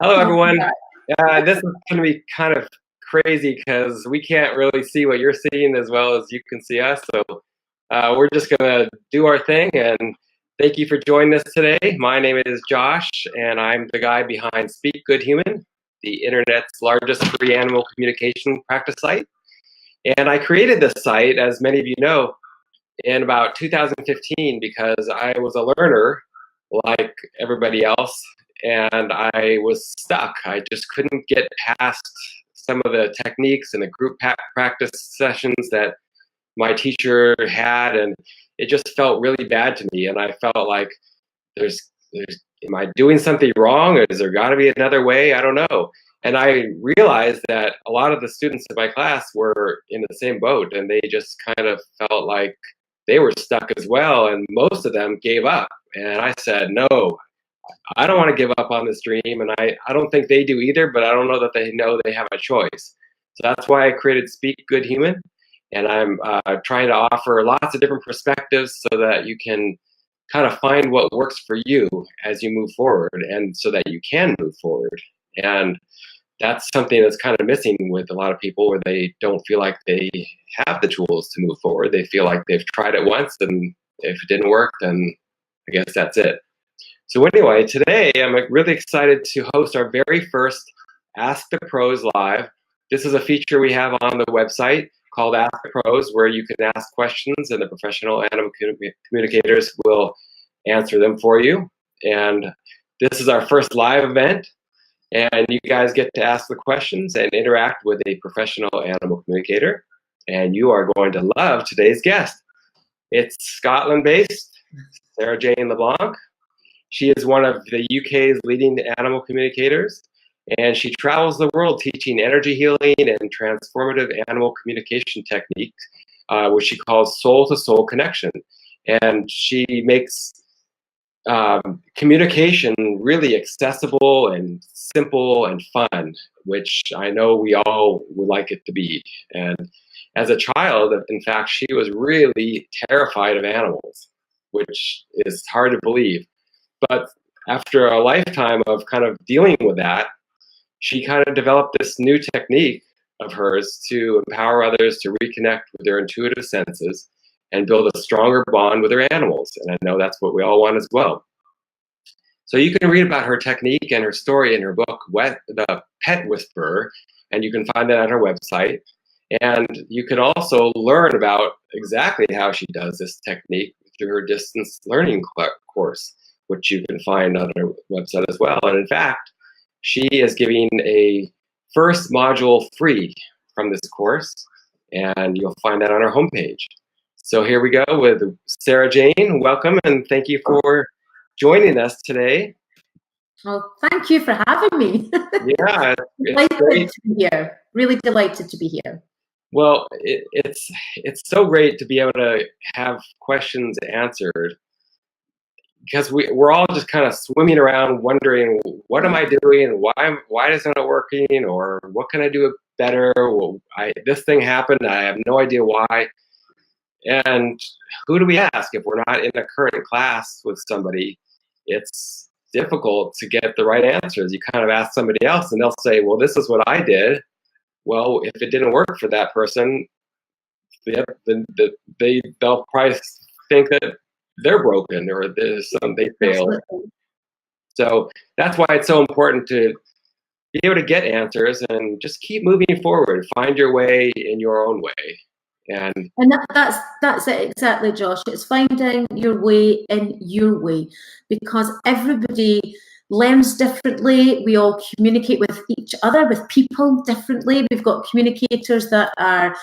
Hello, everyone. Yeah. This is going to be kind of crazy because we can't really see what you're seeing as well as you can see us. So we're just going to do our thing. And thank you for joining us today. My name is Josh, and I'm the guy behind Speak Good Human, the internet's largest free animal communication practice site. And I created this site, as many of you know, in about 2015 because I was a learner like everybody else, and I was stuck. I just couldn't get past some of the techniques and the group practice sessions that my teacher had, and it just felt really bad to me. And I felt like there's am I doing something wrong? Or is there got to be another way? I don't know. And I realized that a lot of the students in my class were in the same boat, and they just kind of felt like they were stuck as well, and most of them gave up. And I said, no, I don't want to give up on this dream, and I don't think they do either, but I don't know that they know they have a choice. So that's why I created Speak Good Human, and I'm trying to offer lots of different perspectives so that you can kind of find what works for you as you move forward, and so that you can move forward. And that's something that's kind of missing with a lot of people, where they don't feel like they have the tools to move forward. They feel like they've tried it once, and if it didn't work, then I guess that's it. So anyway, today I'm really excited to host our very first Ask the Pros Live. This is a feature we have on the website called Ask the Pros, where you can ask questions and the professional animal communicators will answer them for you. And this is our first live event, and you guys get to ask the questions and interact with a professional animal communicator. And you are going to love today's guest. It's Scotland-based Sarah Jane LeBlanc. She is one of the UK's leading animal communicators, and she travels the world teaching energy healing and transformative animal communication techniques, which she calls soul-to-soul connection. And she makes communication really accessible and simple and fun, which I know we all would like it to be. And as a child, in fact, she was really terrified of animals, which is hard to believe. But after a lifetime of kind of dealing with that, she kind of developed this new technique of hers to empower others to reconnect with their intuitive senses and build a stronger bond with their animals. And I know that's what we all want as well. So you can read about her technique and her story in her book, The Pet Whisperer, and you can find that on her website. And you can also learn about exactly how she does this technique through her distance learning course, which you can find on her website as well. And in fact, she is giving a first module free from this course, and you'll find that on our homepage. So here we go with Sarah Jane. Welcome, and thank you for joining us today. Well, thank you for having me. Yeah, Delighted to be here. Really delighted to be here. Well, it's so great to be able to have questions answered, because we're all just kind of swimming around wondering, what am I doing? Why isn't it working? Or what can I do better? Well, this thing happened. I have no idea why. And who do we ask if we're not in a current class with somebody? It's difficult to get the right answers. You kind of ask somebody else, and they'll say, well, this is what I did. Well, if it didn't work for that person, they'll probably think that they're broken or there's they failed. So that's why it's so important to be able to get answers and just keep moving forward. Find your way in your own way. And that's it exactly, Josh. It's finding your way in your way, because everybody learns differently. We all communicate with each other, with people differently. We've got communicators that are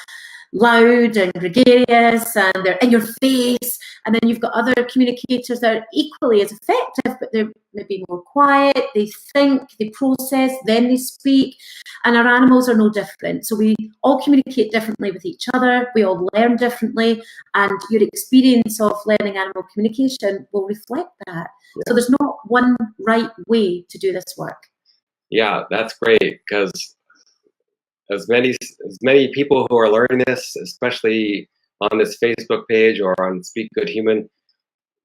loud and gregarious and they're in your face, and then you've got other communicators that are equally as effective, but they're maybe more quiet. They think, they process, then they speak. And our animals are no different. So we all communicate differently with each other. We all learn differently, and your experience of learning animal communication will reflect that. Yeah. So there's not one right way to do this work. Yeah, that's great, because as many people who are learning this, especially on this Facebook page or on Speak Good Human,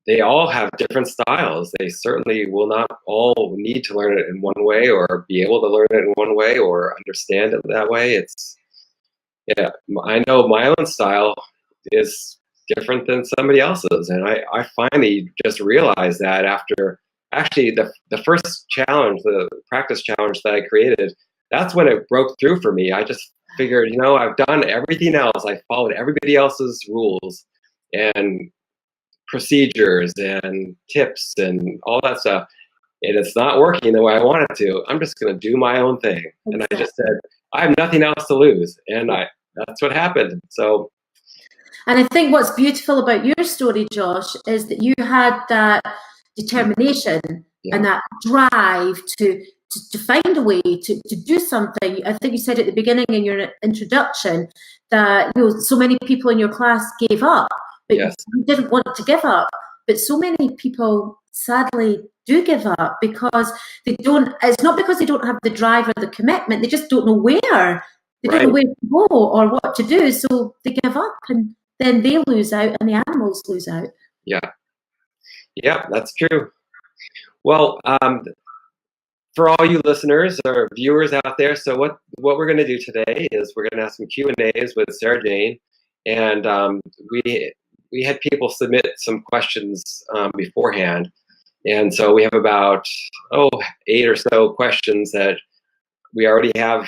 they all have different styles. They certainly will not all need to learn it in one way or be able to learn it in one way or understand it that way. Yeah, I know my own style is different than somebody else's. And I finally just realized that after actually the first challenge, the practice challenge that I created, that's when it broke through for me. I just figured, I've done everything else. I followed everybody else's rules and procedures and tips and all that stuff. And it's not working the way I want it to. I'm just going to do my own thing. And I just said, I have nothing else to lose. And that's what happened. So. And I think what's beautiful about your story, Josh, is that you had that determination and that drive to find a way to do something. I think you said at the beginning in your introduction that so many people in your class gave up, but you didn't want to give up. But so many people sadly do give up because they don't. It's not because they don't have the drive or the commitment. They just don't know where. They don't know where to go or what to do, so they give up, and then they lose out, and the animals lose out. Yeah, that's true. Well, for all you listeners or viewers out there, so what we're going to do today is we're going to have some Q&As with Sarah Jane, and we had people submit some questions beforehand, and so we have about 8 or so questions that we already have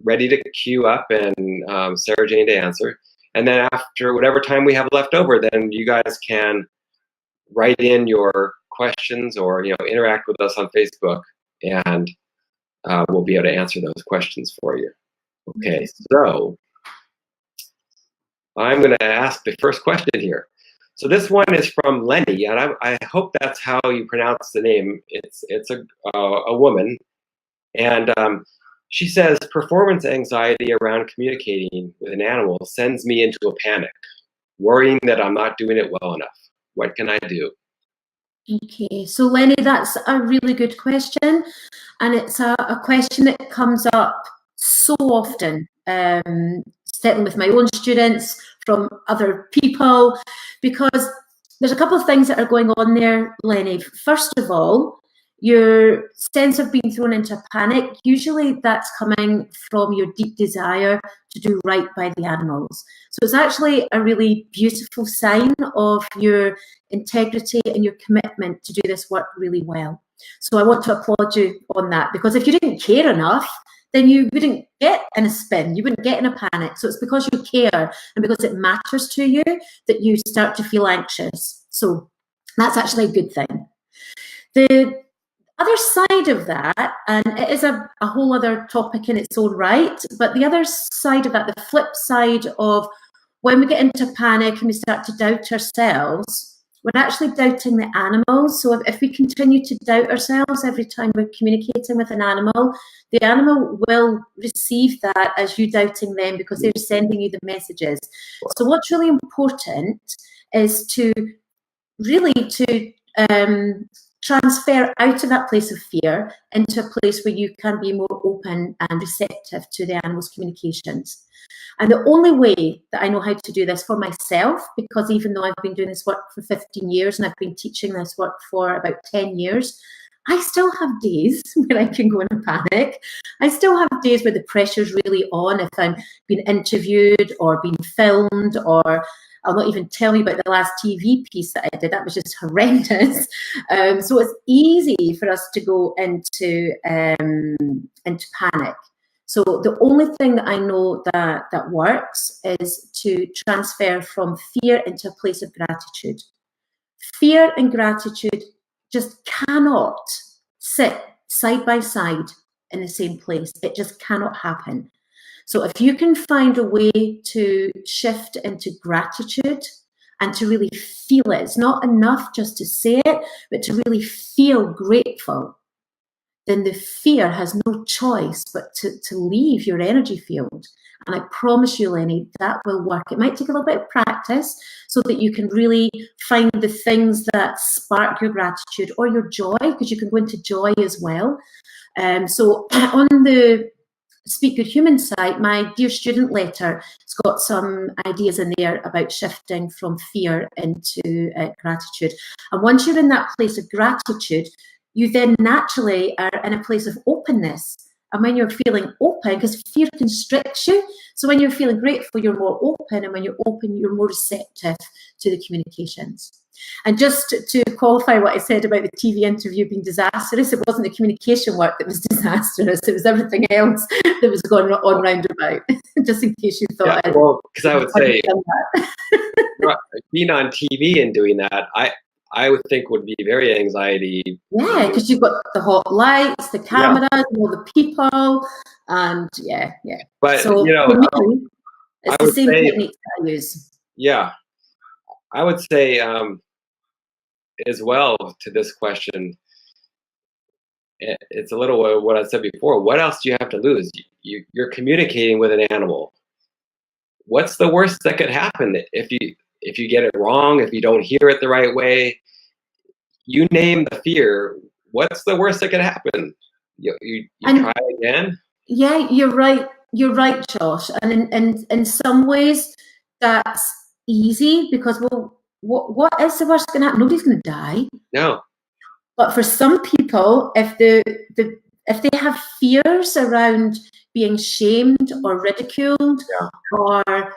ready to queue up and Sarah Jane to answer. And then after whatever time we have left over, then you guys can write in your questions or interact with us on Facebook, and we'll be able to answer those questions for you. Okay, so I'm going to ask the first question here. So this one is from Lenny, and I hope that's how you pronounce the name. It's a woman, and she says, performance anxiety around communicating with an animal sends me into a panic, worrying that I'm not doing it well enough. What can I do? Okay, so Lenny, that's a really good question. And it's a question that comes up so often, certainly with my own students, from other people, because there's a couple of things that are going on there, Lenny. First of all, your sense of being thrown into a panic, usually that's coming from your deep desire to do right by the animals. So it's actually a really beautiful sign of your integrity and your commitment to do this work really well. So I want to applaud you on that, because if you didn't care enough, then you wouldn't get in a spin, you wouldn't get in a panic. So it's because you care and because it matters to you that you start to feel anxious. So that's actually a good thing. The other side of that, and it is a whole other topic in its own right, but the other side of that, the flip side of when we get into panic and we start to doubt ourselves, we're actually doubting the animals. So if we continue to doubt ourselves every time we're communicating with an animal, the animal will receive that as you doubting them because they're sending you the messages. So what's really important is to really transfer out of that place of fear into a place where you can be more open and receptive to the animal's communications. And the only way that I know how to do this for myself, because even though I've been doing this work for 15 years and I've been teaching this work for about 10 years, I still have days where I can go in a panic. I still have days where the pressure's really on if I'm being interviewed or being filmed, or I'll not even tell you about the last TV piece that I did. That was just horrendous. So it's easy for us to go into panic. So the only thing that I know that works is to transfer from fear into a place of gratitude. Fear and gratitude just cannot sit side by side in the same place. It just cannot happen. So if you can find a way to shift into gratitude and to really feel it, it's not enough just to say it, but to really feel grateful, then the fear has no choice but to leave your energy field. And I promise you, Lenny, that will work. It might take a little bit of practice so that you can really find the things that spark your gratitude or your joy, because you can go into joy as well. So on the Speak Good Human site, my Dear Student letter, it's got some ideas in there about shifting from fear into gratitude. And once you're in that place of gratitude, you then naturally are in a place of openness. And when you're feeling open, because fear constricts you, so when you're feeling grateful, you're more open. And when you're open, you're more receptive to the communications. And just to qualify what I said about the TV interview being disastrous, it wasn't the communication work that was disastrous. It was everything else that was going on round about, just in case you thought. Yeah, well, because I would say being on TV and doing that, I would think would be very anxiety. Yeah, because you've got the hot lights, the cameras, and all the people, and yeah. But, so, you know, for me, it's the same technique that I use. Yeah, I would say as well to this question, it's a little what I said before. What else do you have to lose? You're communicating with an animal. What's the worst that could happen if you get it wrong, if you don't hear it the right way? You name the fear. What's the worst that could happen? You try again? Yeah, you're right. You're right, Josh. And in some ways, that's easy because, well, what is the worst going to happen? Nobody's going to die. No. But for some people, if they have fears around being shamed or ridiculed, or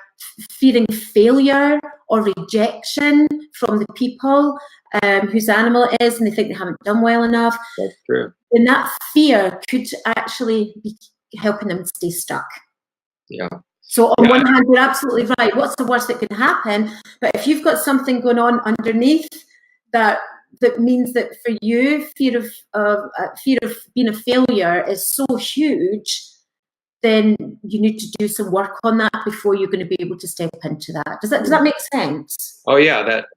fearing failure or rejection from the people whose animal it is, and they think they haven't done well enough, that's true. Then that fear could actually be helping them stay stuck. Yeah. So on one hand, you're absolutely right. What's the worst that can happen? But if you've got something going on underneath that means that for you, fear of being a failure is so huge, then you need to do some work on that before you're going to be able to step into that. Does that make sense? Oh yeah, that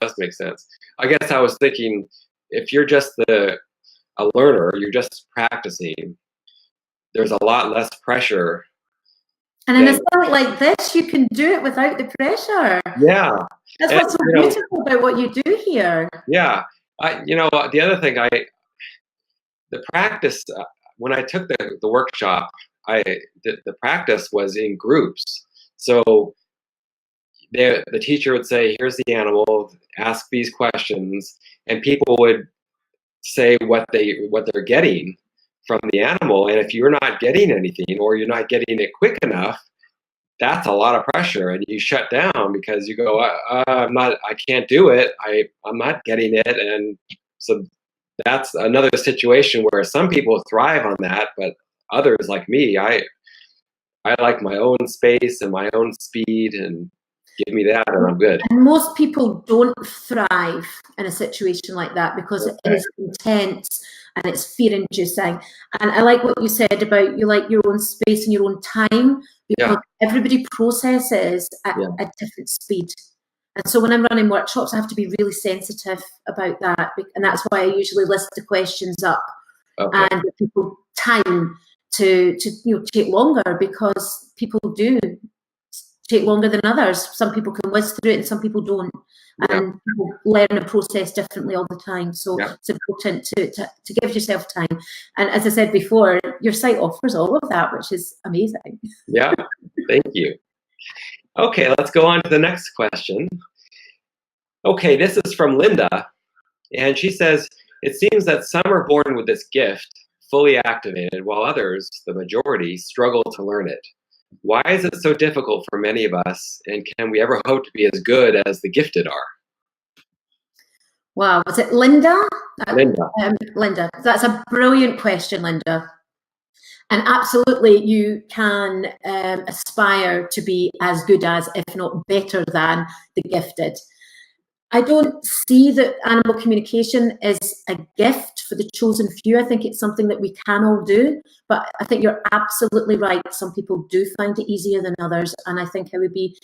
does make sense. I guess I was thinking, if you're just a learner, you're just practicing, there's a lot less pressure. And in a sport like this, you can do it without the pressure. Yeah. That's what's so beautiful about what you do here. Yeah. The other thing, the practice, when I took the workshop, the practice was in groups. So the teacher would say, here's the animal, ask these questions, and people would say what they're getting from the animal. And if you're not getting anything, or you're not getting it quick enough, that's a lot of pressure, and you shut down because you go, I can't do it. I'm not getting it. And so that's another situation where some people thrive on that, but others like me, I like my own space and my own speed, and give me that and I'm good. And most people don't thrive in a situation like that because it is intense and it's fear-inducing. And I like what you said about you like your own space and your own time, because everybody processes at a different speed. And so when I'm running workshops, I have to be really sensitive about that. And that's why I usually list the questions up and give people time to take longer, because people do take longer than others. Some people can whiz through it and some people don't. And people learn and process differently all the time. So it's important to give yourself time. And as I said before, your site offers all of that, which is amazing. Yeah, thank you. Okay, let's go on to the next question. Okay, this is from Linda, and she says, it seems that some are born with this gift, fully activated, while others, the majority, struggle to learn it. Why is it so difficult for many of us, and can we ever hope to be as good as the gifted are? Wow, was it Linda? Linda. Linda, that's a brilliant question, Linda. And absolutely, you can aspire to be as good as, if not better than, the gifted. I don't see that animal communication is a gift for the chosen few. I think it's something that we can all do. But I think you're absolutely right. Some people do find it easier than others. And I think I would be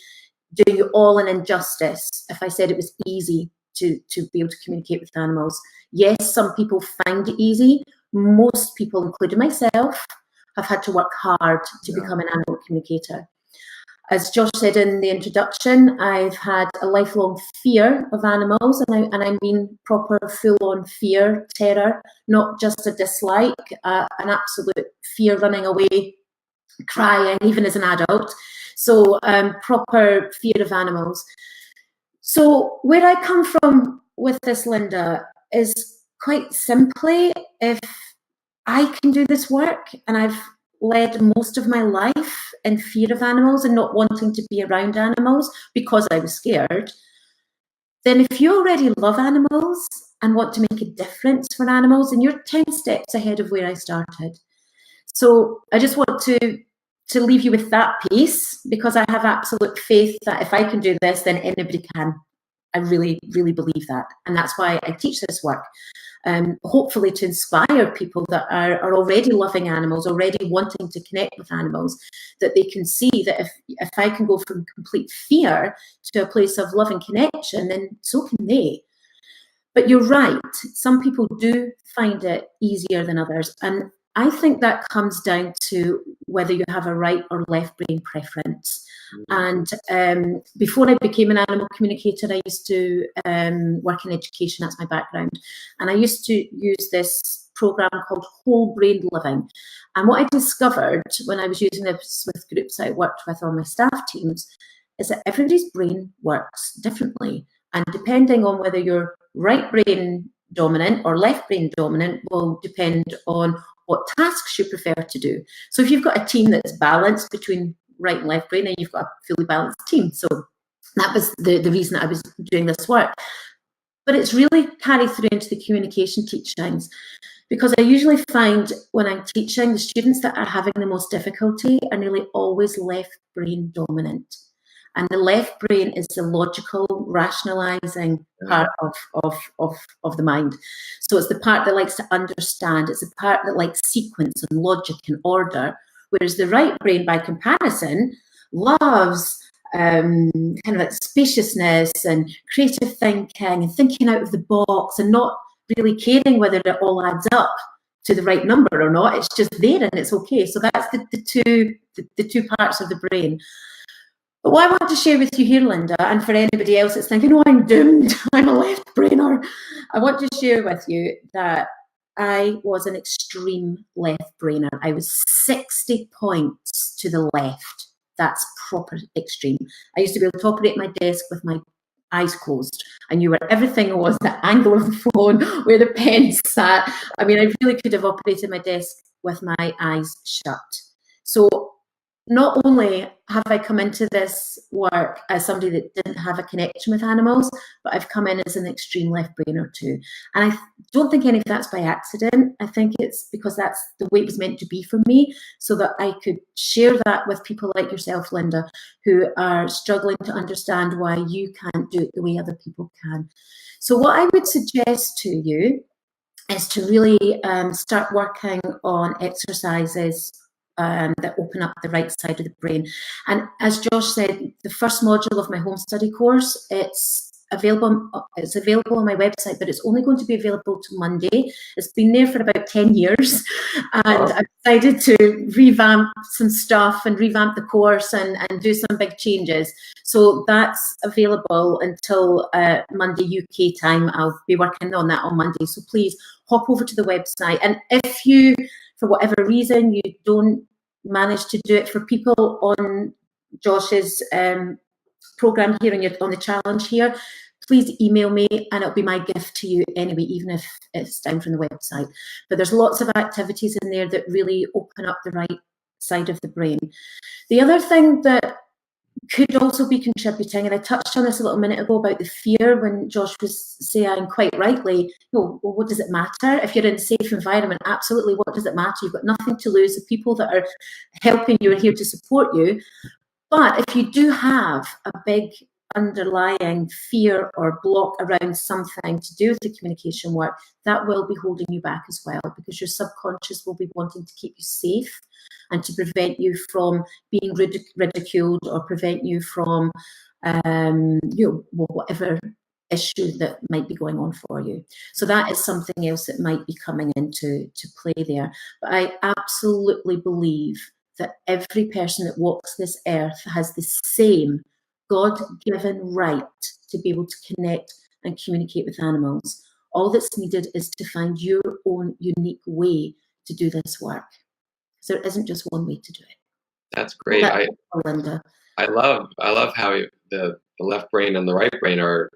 doing you all an injustice if I said it was easy to be able to communicate with animals. Yes, some people find it easy. Most people, including myself, have had to work hard to become an animal communicator. As Josh said in the introduction, I've had a lifelong fear of animals, and I mean proper full-on fear, terror, not just a dislike, an absolute fear running away crying, even as an adult. So proper fear of animals. So where I come from with this, Linda, is quite simply, if I can do this work, and I've led most of my life in fear of animals and not wanting to be around animals because I was scared, then if you already love animals and want to make a difference for animals, then you're 10 steps ahead of where I started. So I just want to leave you with that piece, because I have absolute faith that if I can do this, then anybody can. I really, really believe that. And that's why I teach this work. Hopefully to inspire people that are already loving animals, already wanting to connect with animals, that they can see that if I can go from complete fear to a place of love and connection, then so can they. But you're right, some people do find it easier than others. And I think that comes down to whether you have a right or left brain preference. And before I became an animal communicator, I used to work in education. That's my background. And I used to use this program called whole brain living. And what I discovered when I was using this with groups I worked with on my staff teams is that everybody's brain works differently. And depending on whether you're right brain dominant or left brain dominant will depend on what tasks you prefer to do. So if you've got a team that's balanced between right and left brain, then you've got a fully balanced team. So that was the reason that I was doing this work. But it's really carried through into the communication teachings, because I usually find when I'm teaching, the students that are having the most difficulty are nearly always left brain dominant. And the left brain is the logical, rationalizing part of the mind. So it's the part that likes to understand. It's the part that likes sequence and logic and order. Whereas the right brain, by comparison, loves kind of like spaciousness and creative thinking and thinking out of the box and not really caring whether it all adds up to the right number or not. It's just there and it's okay. So that's the two parts of the brain. But what I want to share with you here, Linda, and for anybody else that's thinking, oh, I'm doomed, I'm a left brainer, I want to share with you that I was an extreme left brainer. I was 60 points to the left. That's proper extreme. I used to be able to operate my desk with my eyes closed. I knew where everything was, the angle of the phone, where the pen sat. I mean, I really could have operated my desk with my eyes shut. So not only have I come into this work as somebody that didn't have a connection with animals, but I've come in as an extreme left brainer too. And I don't think any of that's by accident. I think it's because that's the way it was meant to be for me, so that I could share that with people like yourself, Linda, who are struggling to understand why you can't do it the way other people can. So what I would suggest to you is to really start working on exercises that open up the right side of the brain. And as Josh said, the first module of my home study course, it's available on my website, but it's only going to be available till Monday. It's been there for about 10 years, and I've decided to revamp some stuff and revamp the course and do some big changes. So that's available until Monday UK time. I'll be working on that on Monday. So please hop over to the website. And if you, for whatever reason, you don't manage to do it, for people on Josh's program here on the challenge here, please email me and it'll be my gift to you anyway, even if it's down from the website. But there's lots of activities in there that really open up the right side of the brain. The other thing that could also be contributing, and I touched on this a little minute ago about the fear when Josh was saying quite rightly, well, what does it matter? If you're in a safe environment, absolutely, what does it matter? You've got nothing to lose. The people that are helping you are here to support you. But if you do have a big underlying fear or block around something to do with the communication work, that will be holding you back as well, because your subconscious will be wanting to keep you safe and to prevent you from being ridiculed or prevent you from whatever issue that might be going on for you. So that is something else that might be coming into play there. But I absolutely believe that every person that walks this earth has the same God-given right to be able to connect and communicate with animals. All that's needed is to find your own unique way to do this work. There isn't just one way to do it. That's great. Linda. I love how the left brain and the right brain are,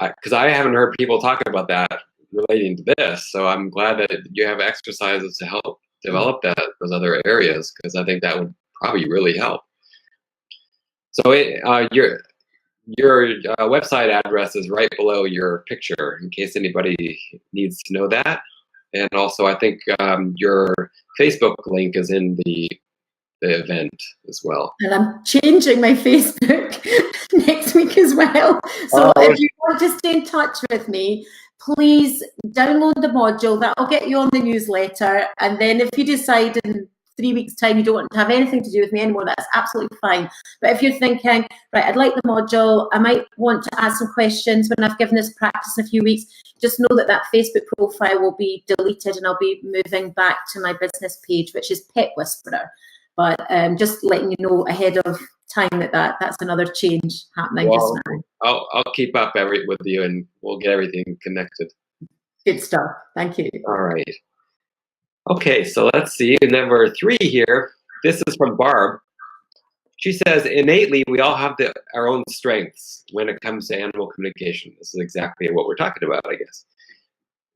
because I haven't heard people talk about that relating to this. So I'm glad that you have exercises to help develop those other areas, because I think that would probably really help. So your website address is right below your picture, in case anybody needs to know that. And also, I think your Facebook link is in the event as well. And I'm changing my Facebook next week as well. So if you want to stay in touch with me, please download the module. That'll get you on the newsletter. And then if you decide in 3 weeks' time you don't want to have anything to do with me anymore, that's absolutely fine. But if you're thinking, right, I'd like the module, I might want to ask some questions when I've given this practice in a few weeks, just know that Facebook profile will be deleted and I'll be moving back to my business page, which is Pet Whisperer. But just letting you know ahead of time that's another change happening just now. I'll keep up with you, and we'll get everything connected. Good stuff. Thank you. All right. Okay, so let's see. Number 3 here. This is from Barb. She says, innately, we all have our own strengths when it comes to animal communication. This is exactly what we're talking about, I guess.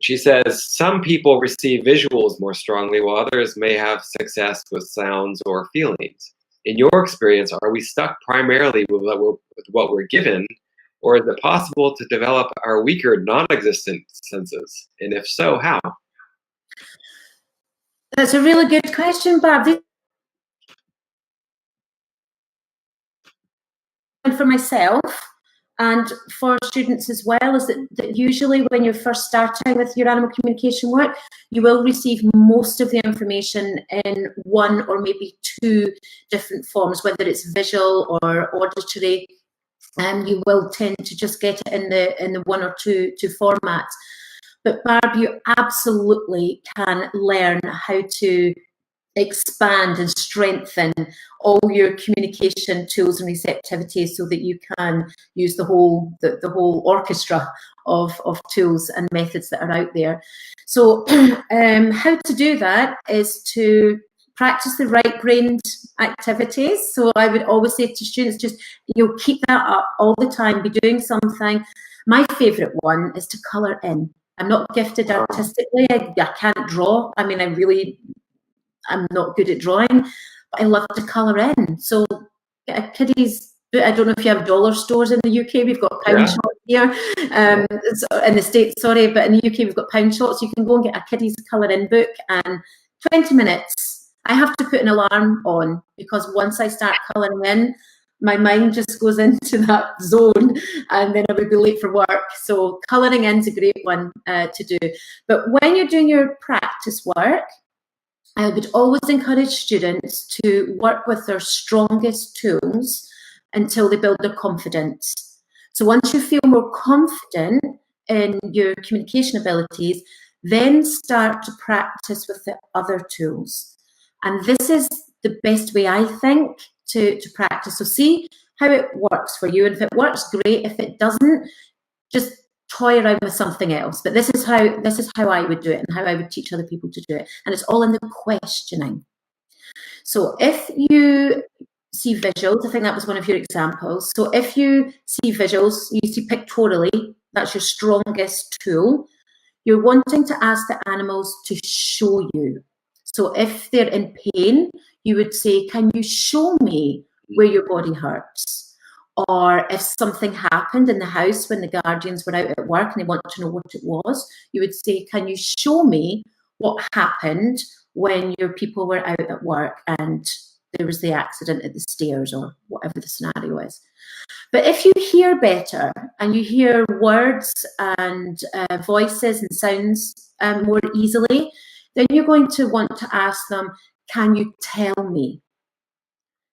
She says, some people receive visuals more strongly, while others may have success with sounds or feelings. In your experience, are we stuck primarily with what we're given, or is it possible to develop our weaker non-existent senses? And if so, how? That's a really good question, Barb. And for myself, and for students as well, is that usually when you're first starting with your animal communication work, you will receive most of the information in 1 or maybe 2 different forms, whether it's visual or auditory, and you will tend to just get it in the 1 or 2 formats. But Barb, you absolutely can learn how to expand and strengthen all your communication tools and receptivity so that you can use the whole orchestra of tools and methods that are out there. So how to do that is to practice the right-brained activities. So I would always say to students, just keep that up all the time, be doing something. My favorite one is to color in. I'm not gifted artistically. I can't draw. I mean, I'm not good at drawing, but I love to colour in. So get a kiddies book. I don't know if you have dollar stores in the UK. We've got pound shops here. In the States, sorry, but in the UK we've got pound shops. You can go and get a kiddies colour in book, and 20 minutes. I have to put an alarm on, because once I start colouring in, my mind just goes into that zone, and then I would be late for work. So colouring in is a great one to do. But when you're doing your practice work, I would always encourage students to work with their strongest tools until they build their confidence. So once you feel more confident in your communication abilities, then start to practice with the other tools. And this is the best way, I think, to practice. So see how it works for you. And if it works, great. If it doesn't, just toy around with something else. But this is how I would do it, and how I would teach other people to do it. And it's all in the questioning. So if you see visuals, I think that was one of your examples. So if you see visuals, you see pictorially, that's your strongest tool. You're wanting to ask the animals to show you. So if they're in pain, you would say, can you show me where your body hurts? Or if something happened in the house when the guardians were out at work and they want to know what it was, you would say, can you show me what happened when your people were out at work and there was the accident at the stairs, or whatever the scenario is. But if you hear better and you hear words and voices and sounds more easily, then you're going to want to ask them, can you tell me?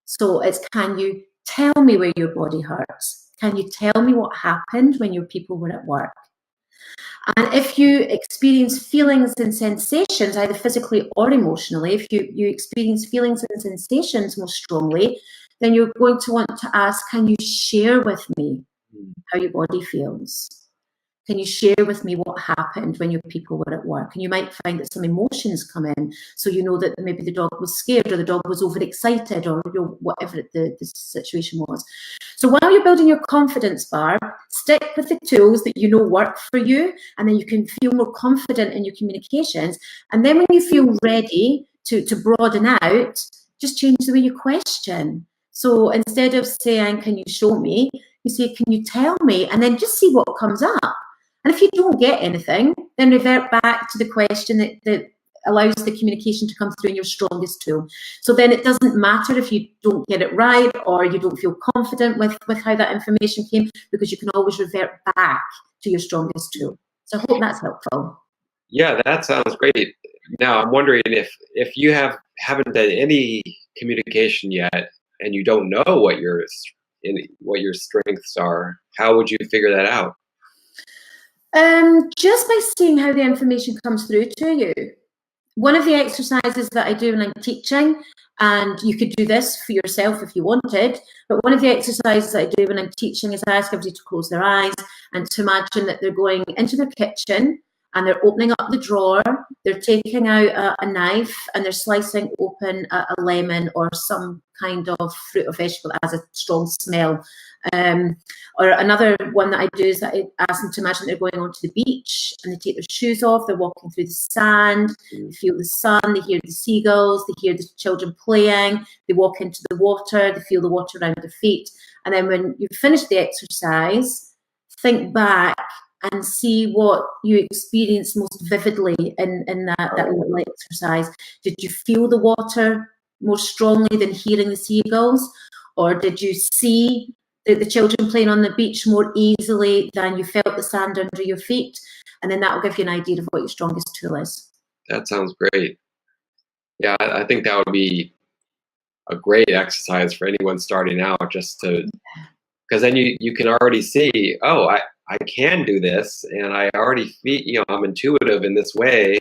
So it's, can you tell me where your body hurts? Can you tell me what happened when your people were at work? And if you experience feelings and sensations, either physically or emotionally, if you experience feelings and sensations more strongly, then you're going to want to ask, can you share with me how your body feels? Can you share with me what happened when your people were at work? And you might find that some emotions come in. So you know that maybe the dog was scared or the dog was overexcited or whatever the situation was. So while you're building your confidence, Barb, stick with the tools that you know work for you, and then you can feel more confident in your communications. And then when you feel ready to broaden out, just change the way you question. So instead of saying, can you show me? You say, can you tell me? And then just see what comes up. And if you don't get anything, then revert back to the question that allows the communication to come through in your strongest tool. So then it doesn't matter if you don't get it right or you don't feel confident with how that information came, because you can always revert back to your strongest tool. So I hope that's helpful. Yeah, that sounds great. Now I'm wondering if you haven't done any communication yet and you don't know what your strengths are, how would you figure that out? Just by seeing how the information comes through to you. One of the exercises that I do when I'm teaching, and you could do this for yourself if you wanted, but one of the exercises that I do when I'm teaching is I ask everybody to close their eyes and to imagine that they're going into their kitchen and they're opening up the drawer, they're taking out a knife and they're slicing open a lemon or some kind of fruit or vegetable that has a strong smell. Or another one that I do is that I ask them to imagine they're going onto the beach and they take their shoes off, they're walking through the sand, they feel the sun, they hear the seagulls, they hear the children playing, they walk into the water, they feel the water around their feet. And then when you've finished the exercise, think back and see what you experienced most vividly in that little exercise. Did you feel the water more strongly than hearing the seagulls? Or did you see the children playing on the beach more easily than you felt the sand under your feet? And then that will give you an idea of what your strongest tool is. That sounds great. Yeah, I think that would be a great exercise for anyone starting out, just to, because then you can already see, oh, I can do this, and I already feel, I'm intuitive in this way,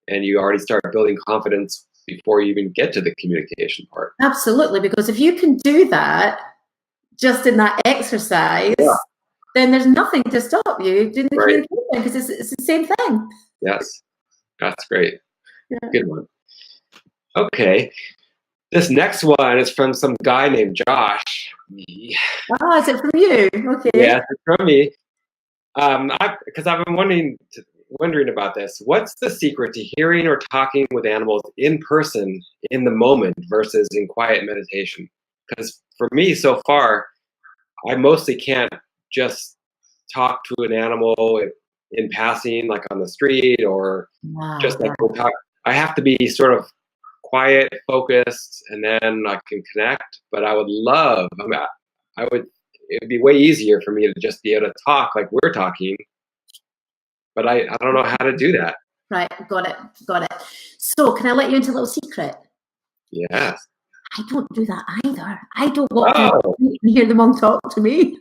and you already start building confidence before you even get to the communication part. Absolutely, because if you can do that just in that exercise, then there's nothing to stop you doing the communication, because it's the same thing. Yes, that's great. Yeah. Good one. Okay. This next one is from some guy named Josh. Oh, is it from you? Okay. Yeah, it's from me. Because I've been wondering about this. What's the secret to hearing or talking with animals in person in the moment versus in quiet meditation? Because for me, so far, I mostly can't just talk to an animal in passing, like on the street, or just like we'll talk. I have to be sort of quiet, focused, and then I can connect. But I would love, it would be way easier for me to just be able to talk like we're talking. But I don't know how to do that. Right, got it. So can I let you into a little secret? Yes. I don't do that either. I don't want to hear them all talk to me.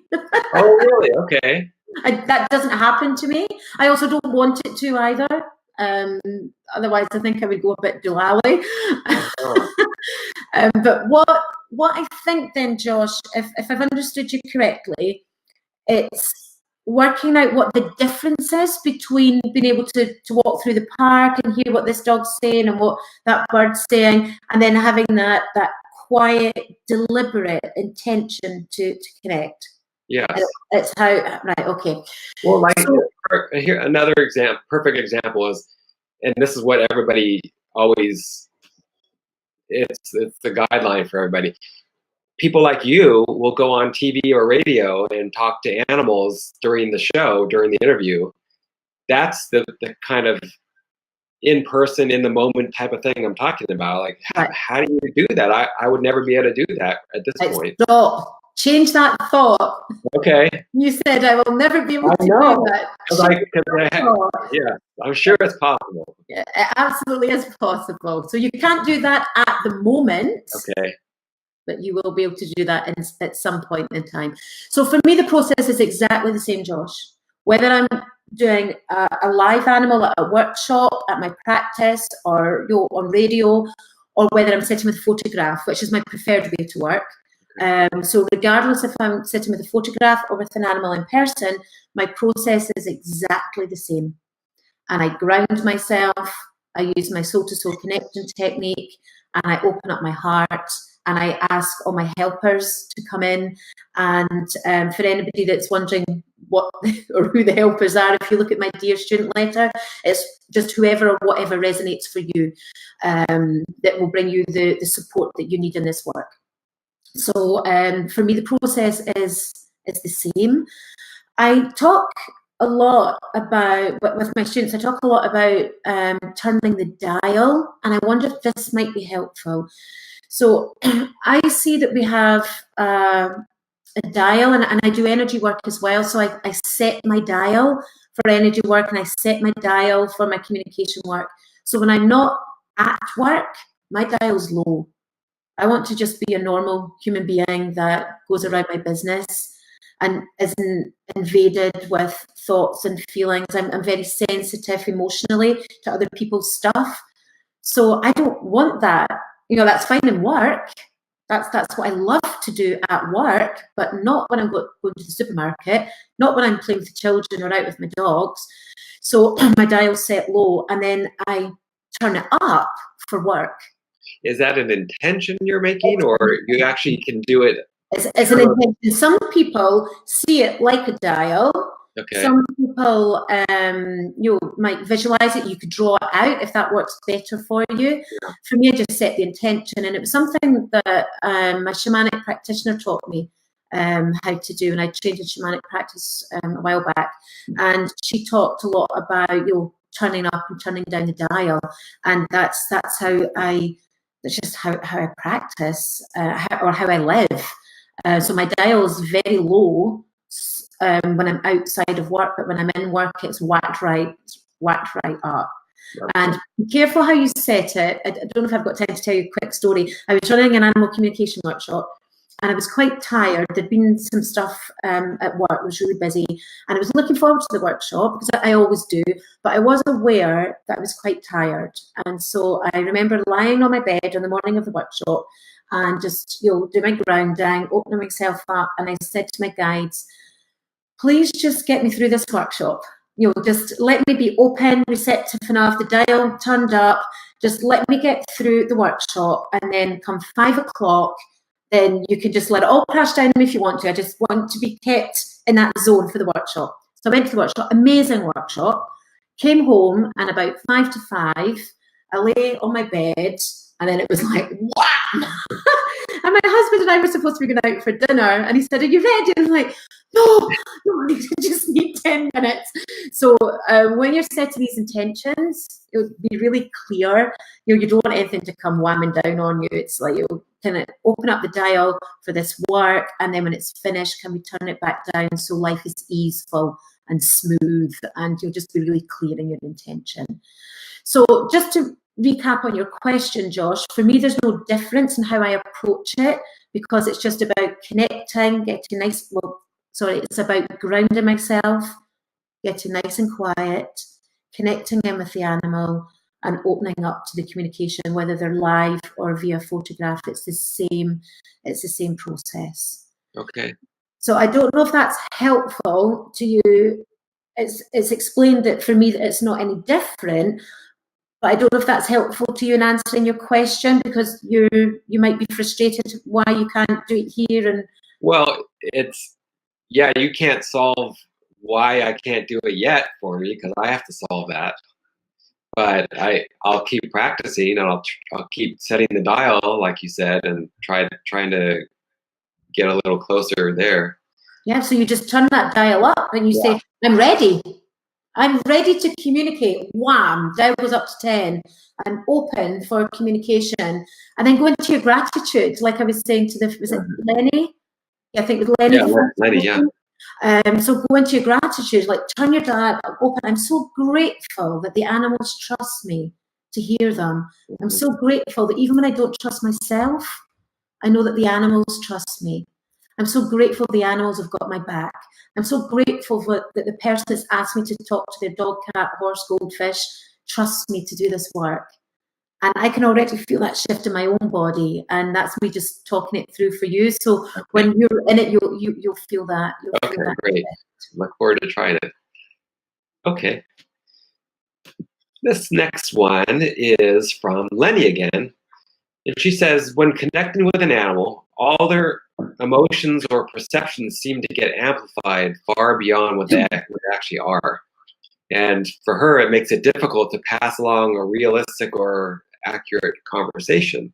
Oh, really? Okay. That doesn't happen to me. I also don't want it to either. Otherwise, I think I would go a bit doolally. But what I think then, Josh, if I've understood you correctly, it's working out what the difference is between being able to walk through the park and hear what this dog's saying and what that bird's saying, and then having that quiet, deliberate intention to connect. Yes. It's how, right, okay. Well, here another perfect example is, and this is what everybody always, it's the guideline for everybody. People like you will go on TV or radio and talk to animals during the show, during the interview. That's the kind of in-person, in-the-moment type of thing I'm talking about. Like, how do you do that? I would never be able to do that at this point. Stop. Change that thought. Okay. You said I will never be able to do that. Yeah, I'm sure it's possible. Yeah, it absolutely is possible. So you can't do that at the moment. Okay. But you will be able to do that at some point in time. So for me, the process is exactly the same, Josh. Whether I'm doing a live animal at a workshop, at my practice, or on radio, or whether I'm sitting with a photograph, which is my preferred way to work. So regardless if I'm sitting with a photograph or with an animal in person, my process is exactly the same. And I ground myself, I use my soul-to-soul connection technique, and I open up my heart, and I ask all my helpers to come in. And for anybody that's wondering what or who the helpers are, if you look at my Dear Student letter, it's just whoever or whatever resonates for you, that will bring you the support that you need in this work. So for me, the process is the same. I talk a lot about, with my students, I talk a lot about turning the dial, and I wonder if this might be helpful. So I see that we have a dial, and I do energy work as well. So I set my dial for energy work, and I set my dial for my communication work. So when I'm not at work, my dial's low. I want to just be a normal human being that goes around my business and isn't invaded with thoughts and feelings. I'm very sensitive emotionally to other people's stuff. So I don't want that. That's fine in work. That's what I love to do at work, but not when I'm going to the supermarket, not when I'm playing with the children or out with my dogs. So my dial's set low, and then I turn it up for work. Is that an intention you're making, or you actually can do it? It's an intention. Some people see it like a dial. Okay. Some people, might visualize it. You could draw it out if that works better for you. Yeah. For me, I just set the intention, and it was something that my shamanic practitioner taught me how to do, and I trained in shamanic practice a while back, and she talked a lot about turning up and turning down the dial, and that's how that's just how I practice or how I live. So my dial is very low when I'm outside of work, but when I'm in work, it's whacked right up. Okay. And be careful how you set it. I don't know if I've got time to tell you a quick story. I was running an animal communication workshop, and I was quite tired. There'd been some stuff at work. I was really busy, and I was looking forward to the workshop, because I always do, but I was aware that I was quite tired. And so I remember lying on my bed on the morning of the workshop and just, do my grounding, opening myself up, and I said to my guides, please just get me through this workshop. Just let me be open, receptive enough, the dial turned up, just let me get through the workshop, and then come 5 o'clock, then you can just let it all crash down if you want to. I just want to be kept in that zone for the workshop. So I went to the workshop, amazing workshop, came home, and about 5 to 5, I lay on my bed, and then it was like, wham! And my husband and I were supposed to be going out for dinner, and he said, are you ready? And I'm like, no, I just need 10 minutes. So when you're setting these intentions, it would be really clear. You don't want anything to come whamming down on you. It's like, you'll kind of open up the dial for this work, and then when it's finished, can we turn it back down so life is easeful and smooth, and you'll just be really clear in your intention. So just to recap on your question, Josh, for me, there's no difference in how I approach it, because it's just about connecting, getting nice, it's about grounding myself, getting nice and quiet, connecting in with the animal, and opening up to the communication, whether they're live or via photograph. It's the same process. Okay. So I don't know if that's helpful to you. It's explained that for me that it's not any different, but I don't know if that's helpful to you in answering your question, because you might be frustrated why you can't do it here. And well, you can't solve why I can't do it yet for me, because I have to solve that. But I'll keep practicing, and I'll keep setting the dial, like you said, and trying to get a little closer there. Yeah, so you just turn that dial up, and you say, I'm ready. I'm ready to communicate. Wham, dial goes up to 10. I'm open for communication. And then go into your gratitude, like I was saying to was it Lenny? Yeah, I think it was Lenny. Yeah, Lenny, yeah. So go into your gratitude, like turn your dial open. I'm so grateful that the animals trust me to hear them. I'm so grateful that even when I don't trust myself, I know that the animals trust me. I'm so grateful the animals have got my back. I'm so grateful that the person that's asked me to talk to their dog, cat, horse, goldfish trusts me to do this work. And I can already feel that shift in my own body, and that's me just talking it through for you. So when you're in it, you'll feel that. Okay, great. Look forward to trying it. Okay. This next one is from Lenny again. And she says, when connecting with an animal, all their emotions or perceptions seem to get amplified far beyond what they actually are. And for her, it makes it difficult to pass along a realistic or accurate conversation.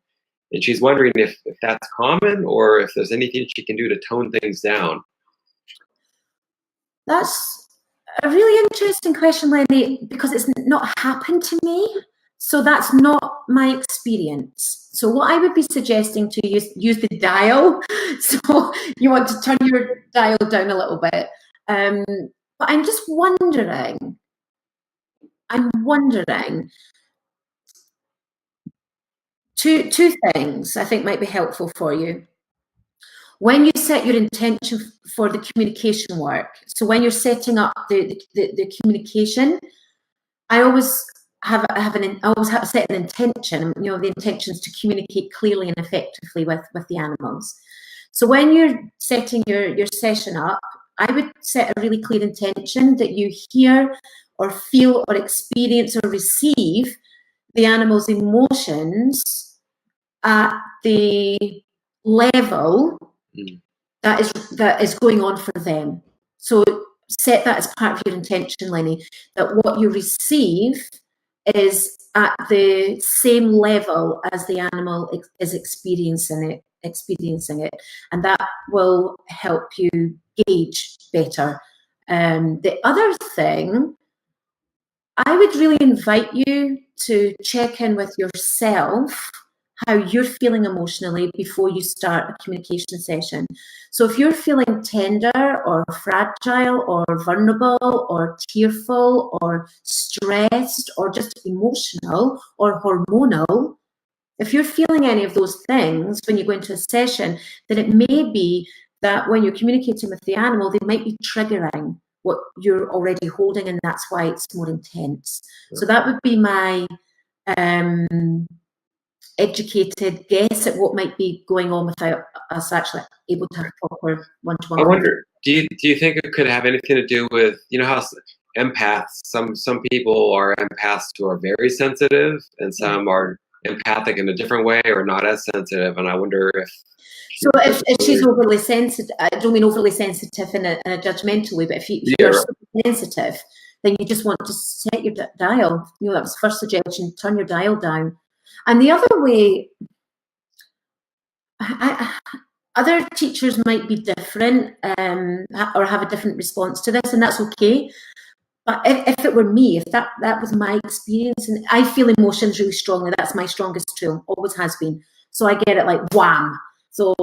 And she's wondering if that's common or if there's anything she can do to tone things down. That's a really interesting question, Lenny, because it's not happened to me. So that's not my experience. So what I would be suggesting to you is use the dial. So you want to turn your dial down a little bit. But I'm just wondering, two things I think might be helpful for you. When you set your intention for the communication work, so when you're setting up the communication, I always have to set an intention. You know, the intention is to communicate clearly and effectively with the animals. So when you're setting your session up, I would set a really clear intention that you hear or feel or experience or receive the animal's emotions at the level that is going on for them. So set that as part of your intention, Lenny, that what you receive is at the same level as the animal is experiencing it, and that will help you gauge better. The other thing, I would really invite you to check in with yourself how you're feeling emotionally before you start a communication session. So if you're feeling tender or fragile or vulnerable or tearful or stressed or just emotional or hormonal, if you're feeling any of those things when you go into a session, then it may be that when you're communicating with the animal, they might be triggering what you're already holding, and that's why it's more intense. So that would be my educated guess at what might be going on without us actually able to have proper one-to-one. I wonder, do you think it could have anything to do with, you know, how empaths, some people are empaths who are very sensitive and some are empathic in a different way or not as sensitive, and I wonder if she's overly sensitive, I don't mean overly sensitive in a judgmental way, but if you're so sensitive, then you just want to set your dial. You know, that was the first suggestion, turn your dial down. And the other way, other teachers might be different or have a different response to this, and that's okay. But if it were me, if that was my experience, and I feel emotions really strongly, that's my strongest tool, always has been. So I get it like wham. So,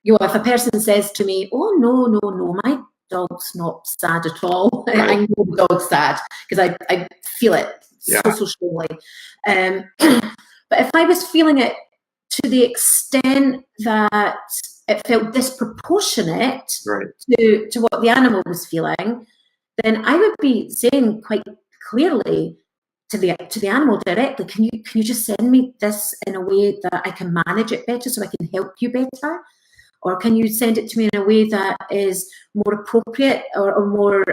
you know, if a person says to me, oh, no, my dog's not sad at all. Right. I know the dog's sad because I feel it so strongly. But if I was feeling it to the extent that it felt disproportionate to what the animal was feeling, then I would be saying quite clearly to the animal directly, can you just send me this in a way that I can manage it better so I can help you better? Or can you send it to me in a way that is more appropriate or more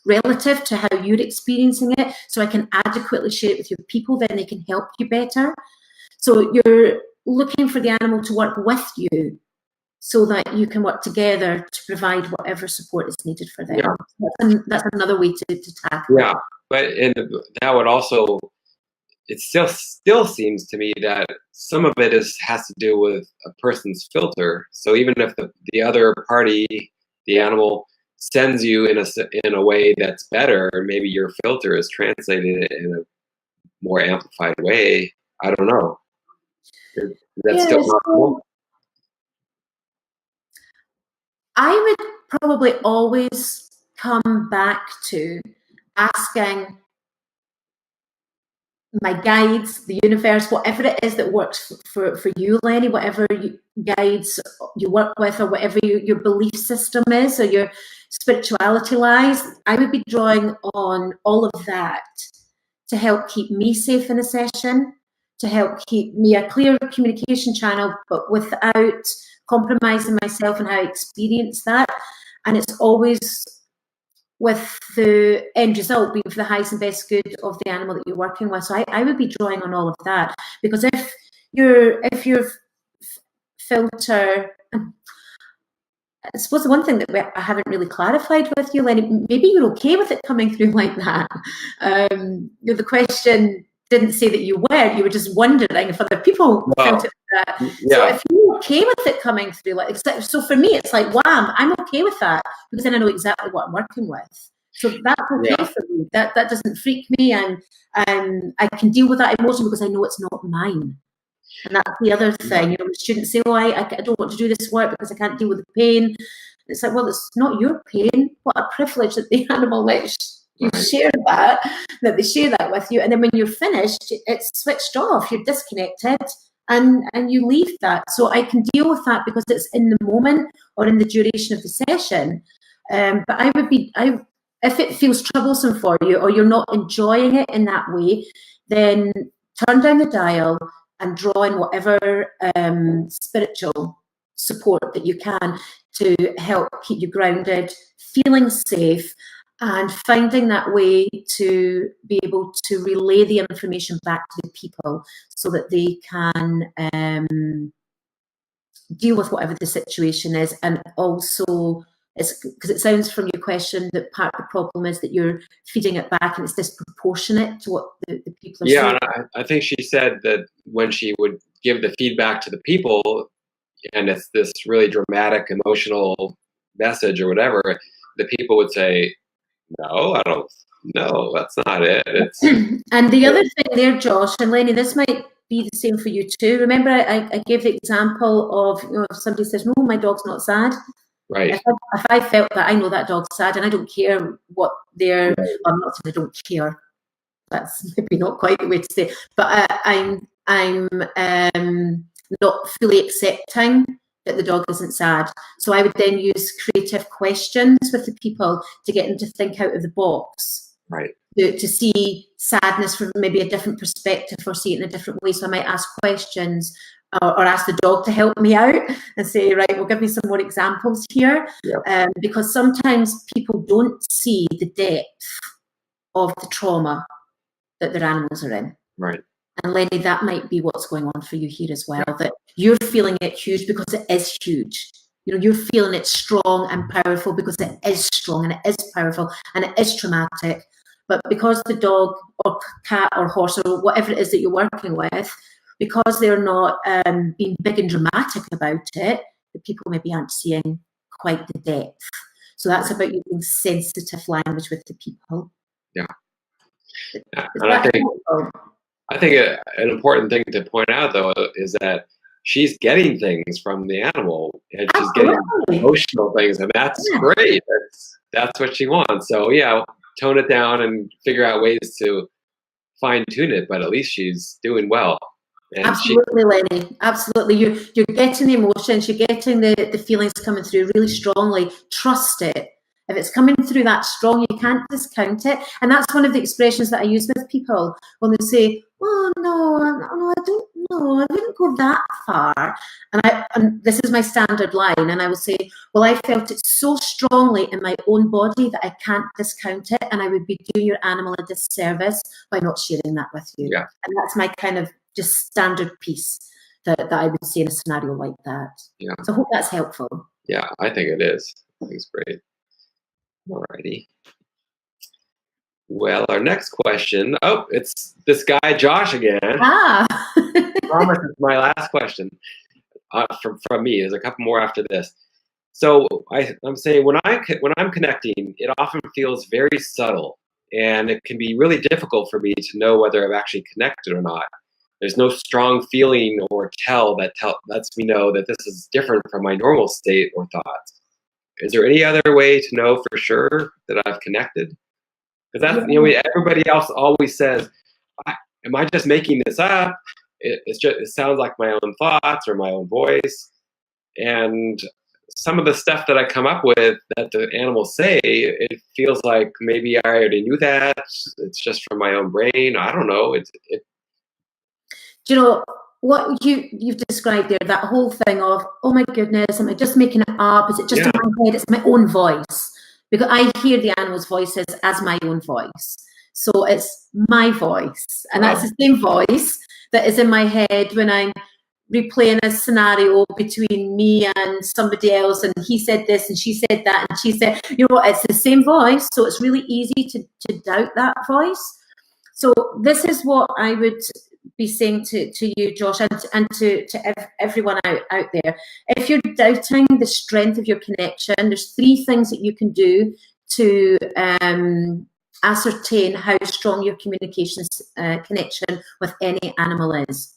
relative to how you're experiencing it, so I can adequately share it with your people, then they can help you better. So you're looking for the animal to work with you so that you can work together to provide whatever support is needed for them. Yeah. That's another way to tackle it. Yeah, but that would also, it still seems to me that some of it has to do with a person's filter. So even if the other party, the animal, sends you in a way that's better, maybe your filter is translated in a more amplified way. I don't know. Is that still possible? I would probably always come back to asking my guides, the universe, whatever it is that works for you, Lenny, whatever guides you work with or whatever your belief system is or your spirituality lies, I would be drawing on all of that to help keep me safe in a session. to help keep me a clear communication channel, but without compromising myself and how I experience that. And it's always with the end result being for the highest and best good of the animal that you're working with. So I would be drawing on all of that, because if your filter, I suppose the one thing that I haven't really clarified with you, Lenny, maybe you're okay with it coming through like that. The question didn't say that you weren't. You were just wondering if other people felt it like that. Yeah. So if you're okay with it coming through, like, so for me, it's like, wham, I'm okay with that, because then I know exactly what I'm working with. So that's okay for me. That doesn't freak me, and I can deal with that emotion because I know it's not mine. And that's the other thing. You know, students say, "Oh, I don't want to do this work because I can't deal with the pain." It's like, well, it's not your pain. What a privilege that the animal lets you share that they share that with you. And then when you're finished, it's switched off. You're disconnected, and you leave that. So I can deal with that because it's in the moment or in the duration of the session. But if it feels troublesome for you, or you're not enjoying it in that way, then turn down the dial and draw in whatever spiritual support that you can to help keep you grounded, feeling safe, and finding that way to be able to relay the information back to the people so that they can deal with whatever the situation is. And also, because it sounds from your question that part of the problem is that you're feeding it back and it's disproportionate to what the people are saying. Yeah, and I think she said that when she would give the feedback to the people, and it's this really dramatic, emotional message or whatever, the people would say, "No, I don't. No, that's not it." And the other thing there, Josh and Lenny, this might be the same for you too. Remember, I gave the example of, if somebody says, "No, my dog's not sad." Right. If I felt that, I know that dog's sad, and I don't care what they're. Well, I'm not saying I don't care. That's maybe not quite the way to say it, but I'm not fully accepting that the dog isn't sad. So I would then use creative questions with the people to get them to think out of the box. Right. To see sadness from maybe a different perspective, or see it in a different way. So I might ask questions, or ask the dog to help me out and say, right, well, give me some more examples here. Yep. Because sometimes people don't see the depth of the trauma that their animals are in. Right. And Lenny, that might be what's going on for you here as well, that you're feeling it huge because it is huge. You know, you're feeling it strong and powerful because it is strong and it is powerful and it is traumatic. But because the dog or cat or horse or whatever it is that you're working with, because they're not being big and dramatic about it, the people maybe aren't seeing quite the depth. So that's about using sensitive language with the people. Yeah. And I think an important thing to point out, though, is that she's getting things from the animal, and she's getting emotional things, and that's great. That's what she wants. So tone it down and figure out ways to fine tune it. But at least she's doing well. And absolutely, Lenny. Absolutely, you're getting the emotions, you're getting the feelings coming through really strongly. Trust it. If it's coming through that strong, you can't discount it. And that's one of the expressions that I use with people when they say, "Oh no, I don't know, I wouldn't go that far." And this is my standard line, and I will say, "Well, I felt it so strongly in my own body that I can't discount it, and I would be doing your animal a disservice by not sharing that with you." Yeah. And that's my kind of just standard piece that I would say in a scenario like that. Yeah. So I hope that's helpful. Yeah, I think it is. I think it's great. Alrighty. Well, our next question. Oh, it's this guy Josh again. I promise it's my last question from me. There's a couple more after this. So I'm saying when I'm connecting, it often feels very subtle, and it can be really difficult for me to know whether I've actually connected or not. There's no strong feeling or tell that lets me know that this is different from my normal state or thoughts. Is there any other way to know for sure that I've connected? Because that's everybody else always says, "Am I just making this up? It sounds like my own thoughts or my own voice." And some of the stuff that I come up with that the animals say, it feels like maybe I already knew that. It's just from my own brain. I don't know. Do you know what you've described there? That whole thing of, oh my goodness, am I just making it up? Is it just in my head? It's my own voice, because I hear the animal's voices as my own voice. So it's my voice, and that's the same voice that is in my head when I'm replaying a scenario between me and somebody else, and he said this and she said that and she said, you know what, it's the same voice, so it's really easy to doubt that voice. So this is what I would be saying to you, Josh, and to everyone out there. If you're doubting the strength of your connection, there's 3 things that you can do to ascertain how strong your communication connection with any animal is.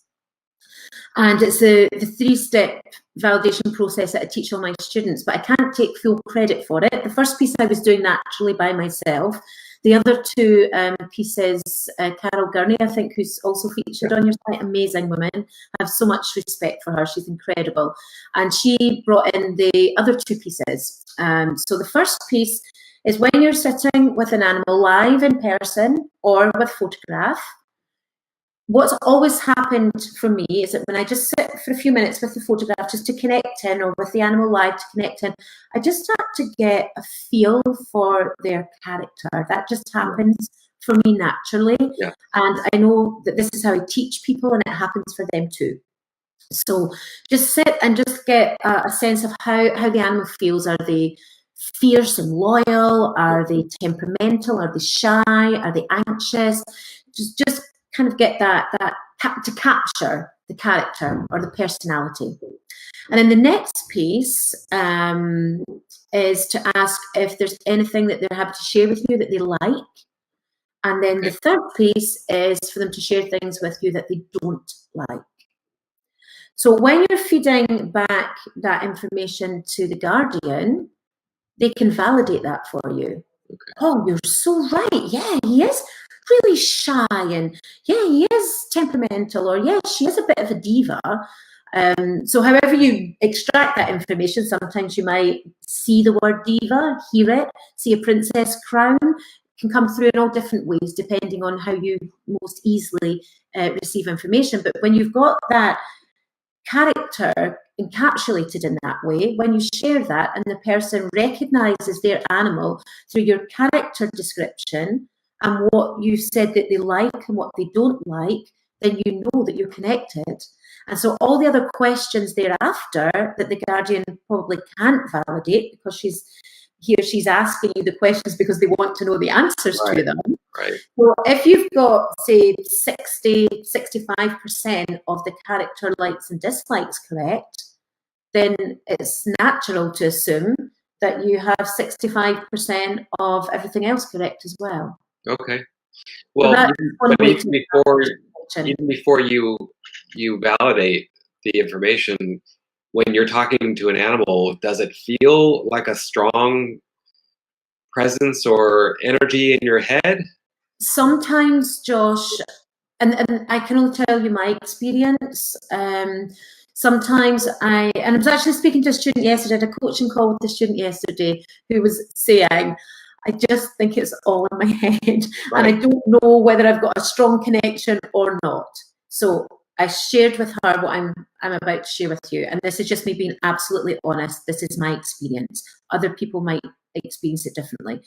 And it's the 3-step validation process that I teach all my students, but I can't take full credit for it. The first piece I was doing naturally by myself. The other 2 pieces, Carol Gurney, I think, who's also featured on your site, amazing woman. I have so much respect for her. She's incredible. And she brought in the other 2 pieces. So the first piece is when you're sitting with an animal live in person or with photograph. What's always happened for me is that when I just sit for a few minutes with the photograph just to connect in, or with the animal live to connect in, I just start to get a feel for their character. That just happens for me naturally. Yeah. And I know that this is how I teach people, and it happens for them too. So just sit and just get a sense of how the animal feels. Are they fierce and loyal? Are they temperamental? Are they shy? Are they anxious? Just kind of get that to capture the character or the personality. And then the next piece is to ask if there's anything that they're happy to share with you that they like. And then the third piece is for them to share things with you that they don't like. So when you're feeding back that information to the guardian, they can validate that for you. Oh, you're so right. Yeah, he is really shy, and yeah, he is temperamental, or yeah, she is a bit of a diva. So however you extract that information, sometimes you might see the word diva, hear it, see a princess crown. It can come through in all different ways depending on how you most easily receive information. But when you've got that character encapsulated in that way, when you share that and the person recognizes their animal through your character description and what you said that they like and what they don't like, then you know that you're connected. And so all the other questions thereafter that the guardian probably can't validate, because she's asking you the questions because they want to know the answers to them. Right. So if you've got, say, 65% of the character likes and dislikes correct, then it's natural to assume that you have 65% of everything else correct as well. Okay. Well, but even before you validate the information, when you're talking to an animal, does it feel like a strong presence or energy in your head? Sometimes, Josh, and I can only tell you my experience. Sometimes I was actually speaking to a student yesterday, I had a coaching call with a student yesterday who was saying, I just think it's all in my head, right, and I don't know whether I've got a strong connection or not. So I shared with her what I'm about to share with you, and this is just me being absolutely honest. This is my experience. Other people might experience it differently.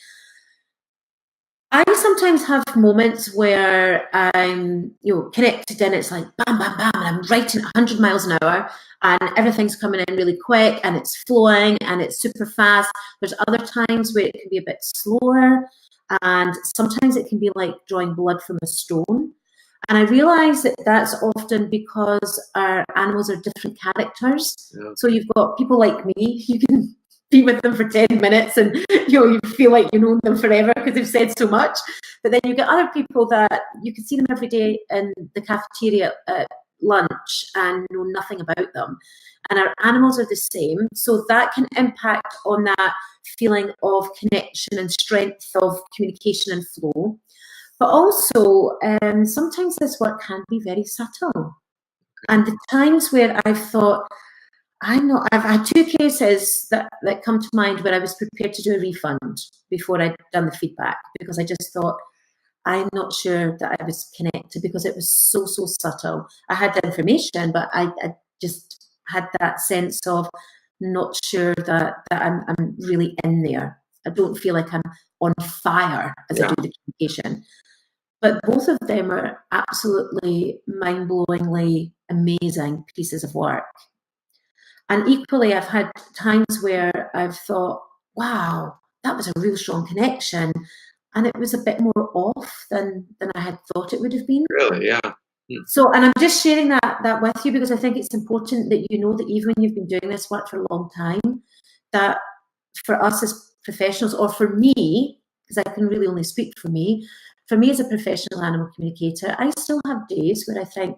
I sometimes have moments where I'm, connected, and it's like bam, bam, bam, and I'm writing 100 miles an hour, and everything's coming in really quick, and it's flowing, and it's super fast. There's other times where it can be a bit slower, and sometimes it can be like drawing blood from a stone. And I realize that that's often because our animals are different characters. Yeah. So you've got people like me, you can be with them for 10 minutes and you feel like you've known them forever because they've said so much. But then you get other people that you can see them every day in the cafeteria at lunch and know nothing about them. And our animals are the same. So that can impact on that feeling of connection and strength of communication and flow. But also, sometimes this work can be very subtle. And the times where I've thought, I've had 2 cases that come to mind where I was prepared to do a refund before I'd done the feedback, because I just thought, I'm not sure that I was connected because it was so subtle. I had the information, but I just had that sense of not sure that I'm really in there. I don't feel like I'm on fire as I do the communication. But both of them are absolutely mind-blowingly amazing pieces of work. And equally, I've had times where I've thought, wow, that was a real strong connection. And it was a bit more off than I had thought it would have been. Really? Yeah. So, and I'm just sharing that with you because I think it's important that you know that even when you've been doing this work for a long time, that for us as professionals, or for me, because I can really only speak for me as a professional animal communicator, I still have days where I think,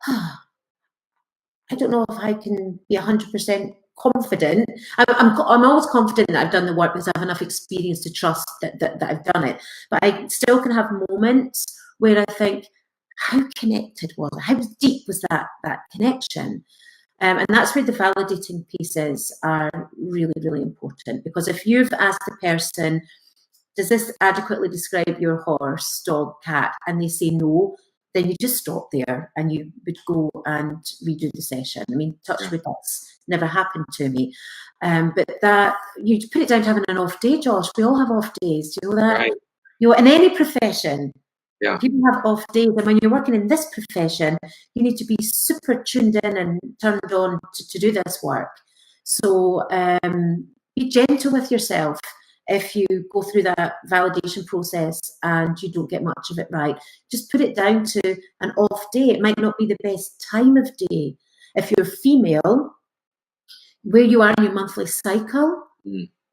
I don't know if I can be 100% confident. I'm always confident that I've done the work because I have enough experience to trust that I've done it. But I still can have moments where I think, how connected was it? How deep was that connection? And that's where the validating pieces are really, really important. Because if you've asked the person, does this adequately describe your horse, dog, cat? And they say no, then you just stop there and you would go and redo the session. I mean, touch wood, that's never happened to me. But that, you put it down to having an off day, Josh. We all have off days. Do you know that? Right. You know, in any profession, yeah, people have off days. And when you're working in this profession, you need to be super tuned in and turned on to do this work. So be gentle with yourself. If you go through that validation process and you don't get much of it right, just put it down to an off day. It might not be the best time of day. If you're female, where you are in your monthly cycle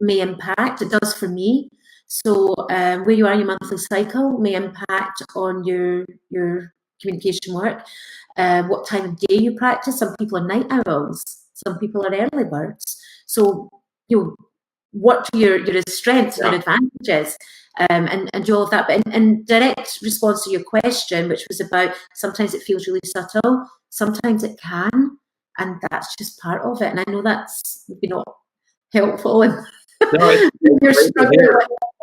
may impact. It does for me. So where you are in your monthly cycle may impact on your communication work. What time of day you practice. Some people are night owls. Some people are early birds. So what are your strengths and your advantages, and do all of that. But in direct response to your question, which was about sometimes it feels really subtle, sometimes it can, and that's just part of it. And I know that's maybe not helpful. And no, you're struggling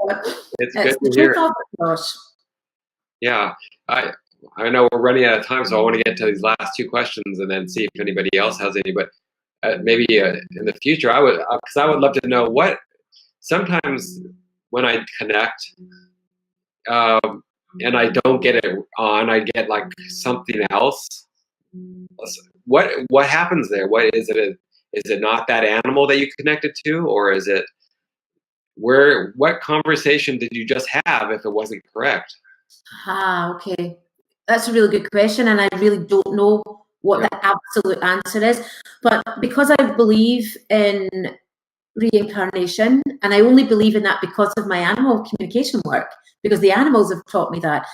with it's good to hear. Gosh. Yeah, I know we're running out of time, so I want to get to these last two questions and then see if anybody else has any. But maybe in the future, because I would love to know what. Sometimes when I connect and I don't get it on, I get like something else. What happens there? What is it? Is it not that animal that you connected to, or is it what conversation did you just have if it wasn't correct? Okay. That's a really good question, and I really don't know what the absolute answer is. But because I believe in reincarnation, and I only believe in that because of my animal communication work, because the animals have taught me that.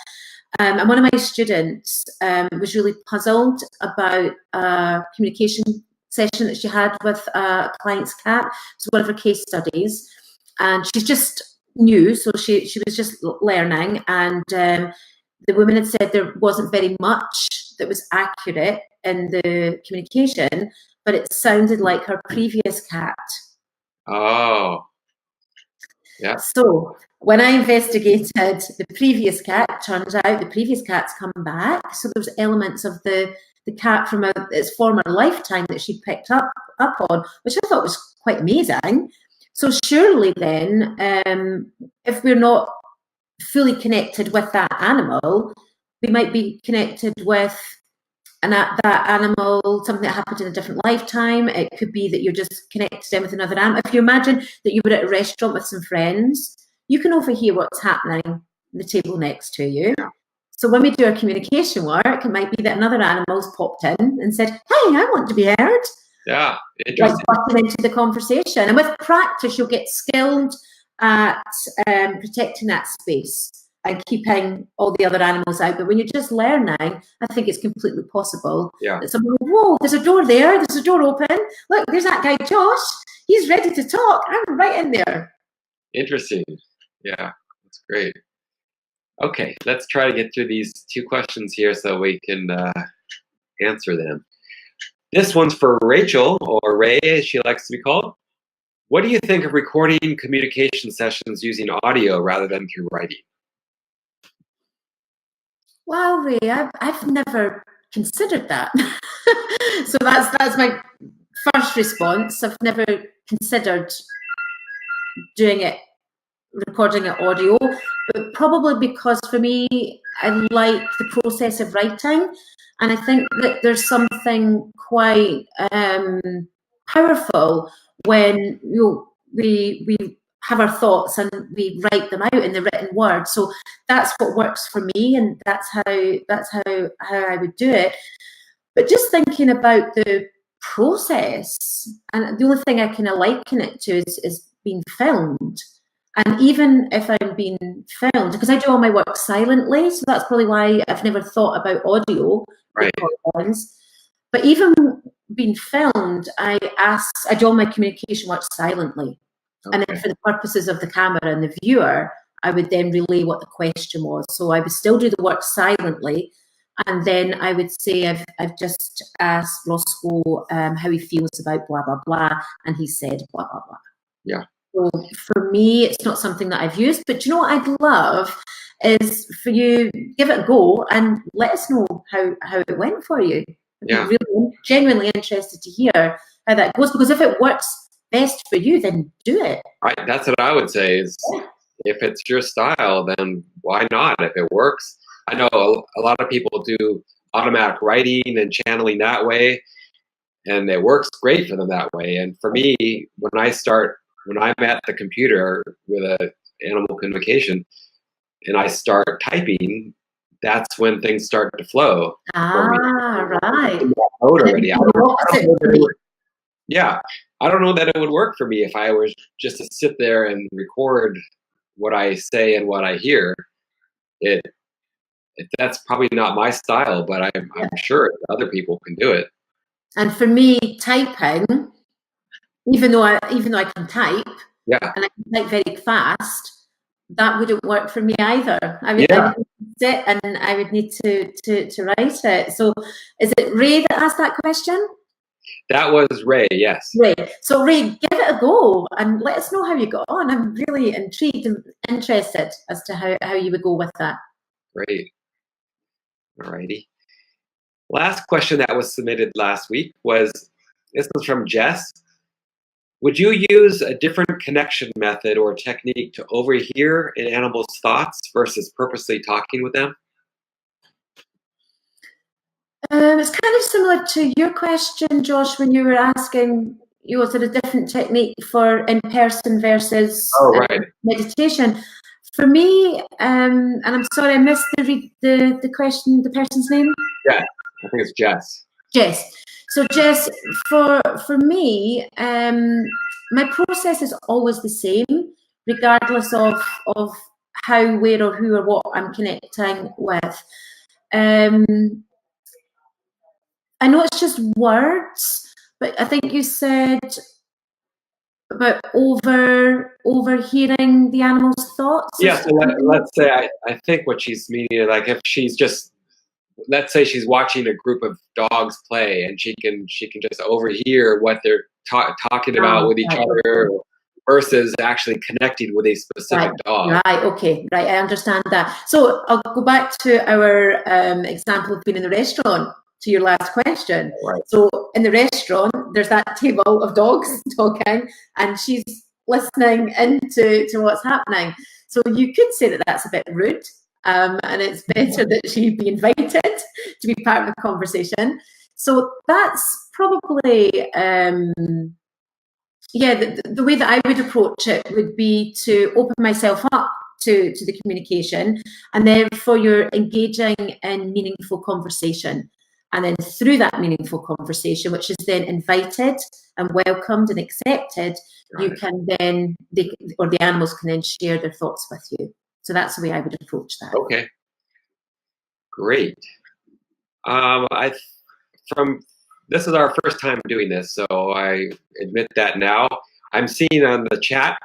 And one of my students was really puzzled about a communication session that she had with a client's cat. It's one of her case studies, and she's just new, so she was just learning. And the woman had said there wasn't very much that was accurate in the communication, but it sounded like her previous cat. Oh, yeah. So when I investigated the previous cat, turns out the previous cat's come back. So there's elements of the cat from its former lifetime that she picked up on, which I thought was quite amazing. So surely then, if we're not fully connected with that animal, we might be connected with that animal, something that happened in a different lifetime. It could be that you're just connected in with another animal. If you imagine that you were at a restaurant with some friends, you can overhear what's happening at the table next to you. So when we do our communication work, it might be that another animal's popped in and said, hey, I want to be heard. Yeah, interesting. Like butting into the conversation. And with practice, you'll get skilled at protecting that space and keeping all the other animals out. But when you're just learning, I think it's completely possible that someone, whoa, there's a door there, there's a door open. Look, there's that guy, Josh. He's ready to talk. I'm right in there. Interesting. Yeah, that's great. Okay, let's try to get through these two questions here so we can answer them. This one's for Rachel, or Ray, as she likes to be called. What do you think of recording communication sessions using audio rather than through writing? Wow, Ray, I've never considered that. So that's my first response. I've never considered doing it, recording it audio, but probably because for me, I like the process of writing, and I think that there's something quite powerful when we have our thoughts and we write them out in the written word. So that's what works for me, and that's how I would do it. But just thinking about the process, and the only thing I kind of liken it to is being filmed. And even if I'm being filmed, because I do all my work silently, so that's probably why I've never thought about audio recordings. But even being filmed, I do all my communication work silently. Okay. And then for the purposes of the camera and the viewer, I would then relay what the question was. So I would still do the work silently. And then I would say, I've just asked Roscoe how he feels about blah, blah, blah. And he said blah, blah, blah. Yeah. So for me, it's not something that I've used. But you know what I'd love is for you, give it a go and let us know how it went for you. Yeah. I'm really genuinely interested to hear how that goes, because if it works best for you, then do it. Right. That's what I would say is, if it's your style, then why not? If it works. I know a lot of people do automatic writing and channeling that way, and it works great for them that way. And for me, when I'm at the computer with a animal communication and I start typing, that's when things start to flow. Right. Already. Yeah. I don't know that it would work for me if I was just to sit there and record what I say and what I hear. That's probably not my style, but I'm sure other people can do it. And for me, typing, even though I can type, and I can type very fast, that wouldn't work for me either. I would sit and I would need to write it. So is it Ray that asked that question? That was Ray, yes. Ray. So Ray, give it a go and let us know how you got on. I'm really intrigued and interested as to how you would go with that. Great. All righty. Last question that was submitted last week was from Jess. Would you use a different connection method or technique to overhear an animal's thoughts versus purposely talking with them? It's kind of similar to your question, Josh, when you were asking, was there a different technique for in-person versus meditation? For me, and I'm sorry, I missed the question, the person's name? Yeah, I think it's Jess. Jess. So Jess, for me, my process is always the same, regardless of how, where, or who or what I'm connecting with. I know it's just words, but I think you said about overhearing the animal's thoughts. Yeah, so let's say I think what she's meaning, like if she's just, let's say she's watching a group of dogs play and she can just overhear what they're talking about with each other versus actually connecting with a specific dog. Right, okay, right, I understand that. So I'll go back to our example of being in the restaurant, to your last question. Right. So in the restaurant, there's that table of dogs talking and she's listening into what's happening. So you could say that that's a bit rude. And it's better that she be invited to be part of the conversation. So that's probably, the way that I would approach it would be to open myself up to the communication, and therefore you're engaging in meaningful conversation. And then through that meaningful conversation, which is then invited and welcomed and accepted, you can then, the animals can then share their thoughts with you. So that's the way I would approach that. Okay. Great. This is our first time doing this, so I admit that now. I'm seeing on the chat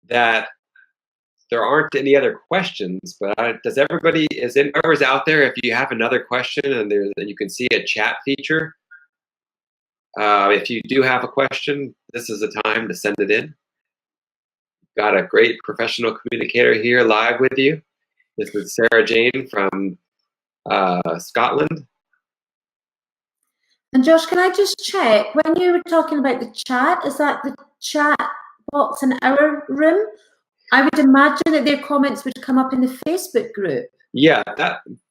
that there aren't any other questions, but whoever's out there, if you have another question and you can see a chat feature, if you do have a question, this is the time to send it in. Got a great professional communicator here live with you. This is Sarah Jane from Scotland. And Josh, can I just check, when you were talking about the chat, is that the chat box in our room? I would imagine that their comments would come up in the Facebook group. Yeah,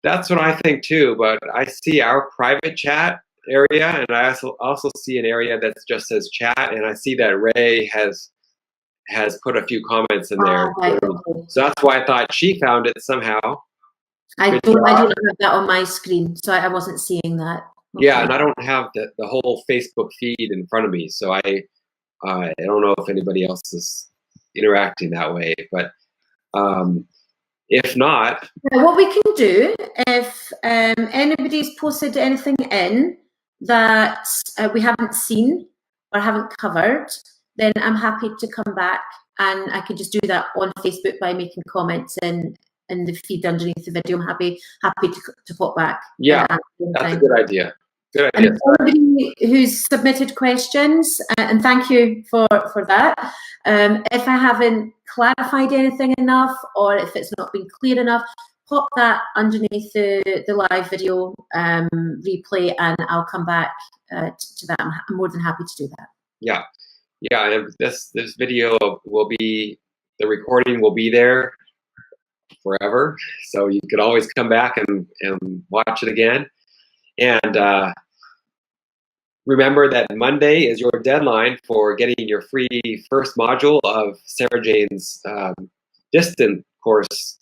that's what I think too, but I see our private chat area, and I also see an area that just says chat, and I see that Ray has put a few comments in there. Right, okay. So that's why I thought she found it somehow. I don't have that on my screen, so I wasn't seeing that. Okay. Yeah, and I don't have the whole Facebook feed in front of me, so I don't know if anybody else is interacting that way, but if not, now, what we can do, if anybody's posted anything in that we haven't seen or haven't covered, then I'm happy to come back, and I could just do that on Facebook by making comments in the feed underneath the video. I'm happy to pop back. Yeah, that's a good idea. Good idea. And everybody who's submitted questions, and thank you for that. If I haven't clarified anything enough, or if it's not been clear enough, pop that underneath the live video replay, and I'll come back to that. I'm more than happy to do that. Yeah, and this video will be, the recording will be there forever, so you could always come back and watch it again. And remember that Monday is your deadline for getting your free first module of Sarah Jane's distant course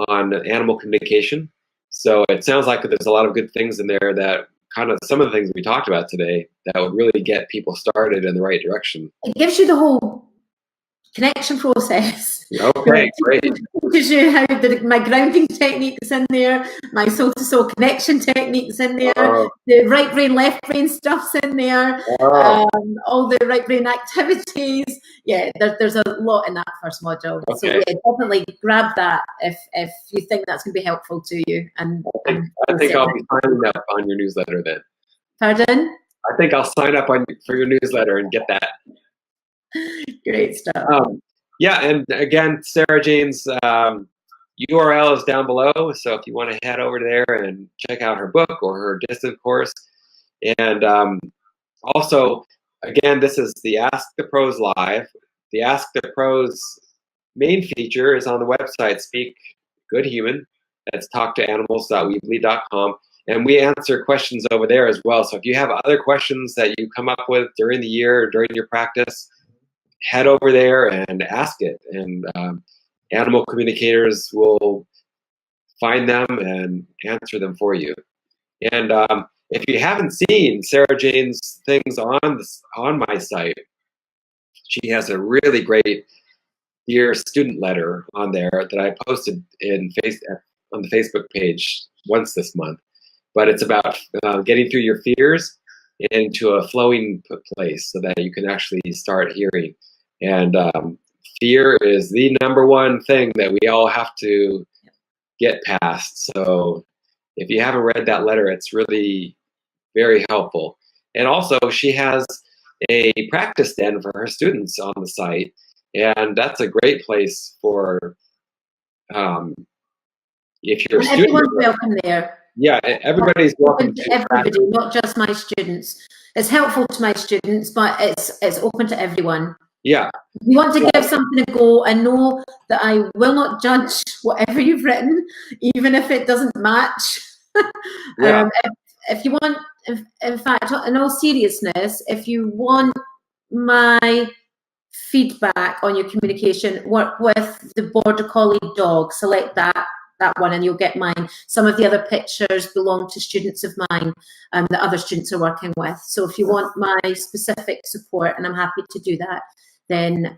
on animal communication. So it sounds like there's a lot of good things in there that kind of, some of the things we talked about today, that would really get people started in the right direction. It gives you the whole connection process. Okay, great. It gives you how my grounding techniques in there, my soul-to-soul connection techniques in there, the right brain, left brain stuff's in there, all the right brain activities. Yeah, there's a lot in that first module. Okay. So yeah, definitely grab that if you think that's going to be helpful to you. And I think I'll be signing up on your newsletter then. Pardon? I think I'll sign up for your newsletter and get that. Great stuff. Yeah, and again, Sarah Jane's URL is down below, so if you want to head over there and check out her book or her distant course. And also, again, this is the Ask the Pros Live. The Ask the Pros main feature is on the website Speak Good Human. That's talktoanimals.weebly.com. And we answer questions over there as well. So if you have other questions that you come up with during the year or during your practice, head over there and ask it, and animal communicators will find them and answer them for you. And if you haven't seen Sarah Jane's things on my site, she has a really great Dear Student letter on there that I posted on the Facebook page once this month. But it's about getting through your fears into a flowing place so that you can actually start hearing. And fear is the #1 thing that we all have to get past. So if you haven't read that letter, it's really very helpful. And also, she has a practice den for her students on the site, and that's a great place for if you're a student. Everyone's welcome there. Yeah, everybody's welcome to everybody, not just my students. It's helpful to my students, but it's open to everyone. Yeah. If you want to give something a go, and know that I will not judge whatever you've written, even if it doesn't match. Yeah. If you want, in fact, in all seriousness, if you want my feedback on your communication, work with the Border Collie dog. Select that one, and you'll get mine. Some of the other pictures belong to students of mine that other students are working with. So if you want my specific support, and I'm happy to do that, then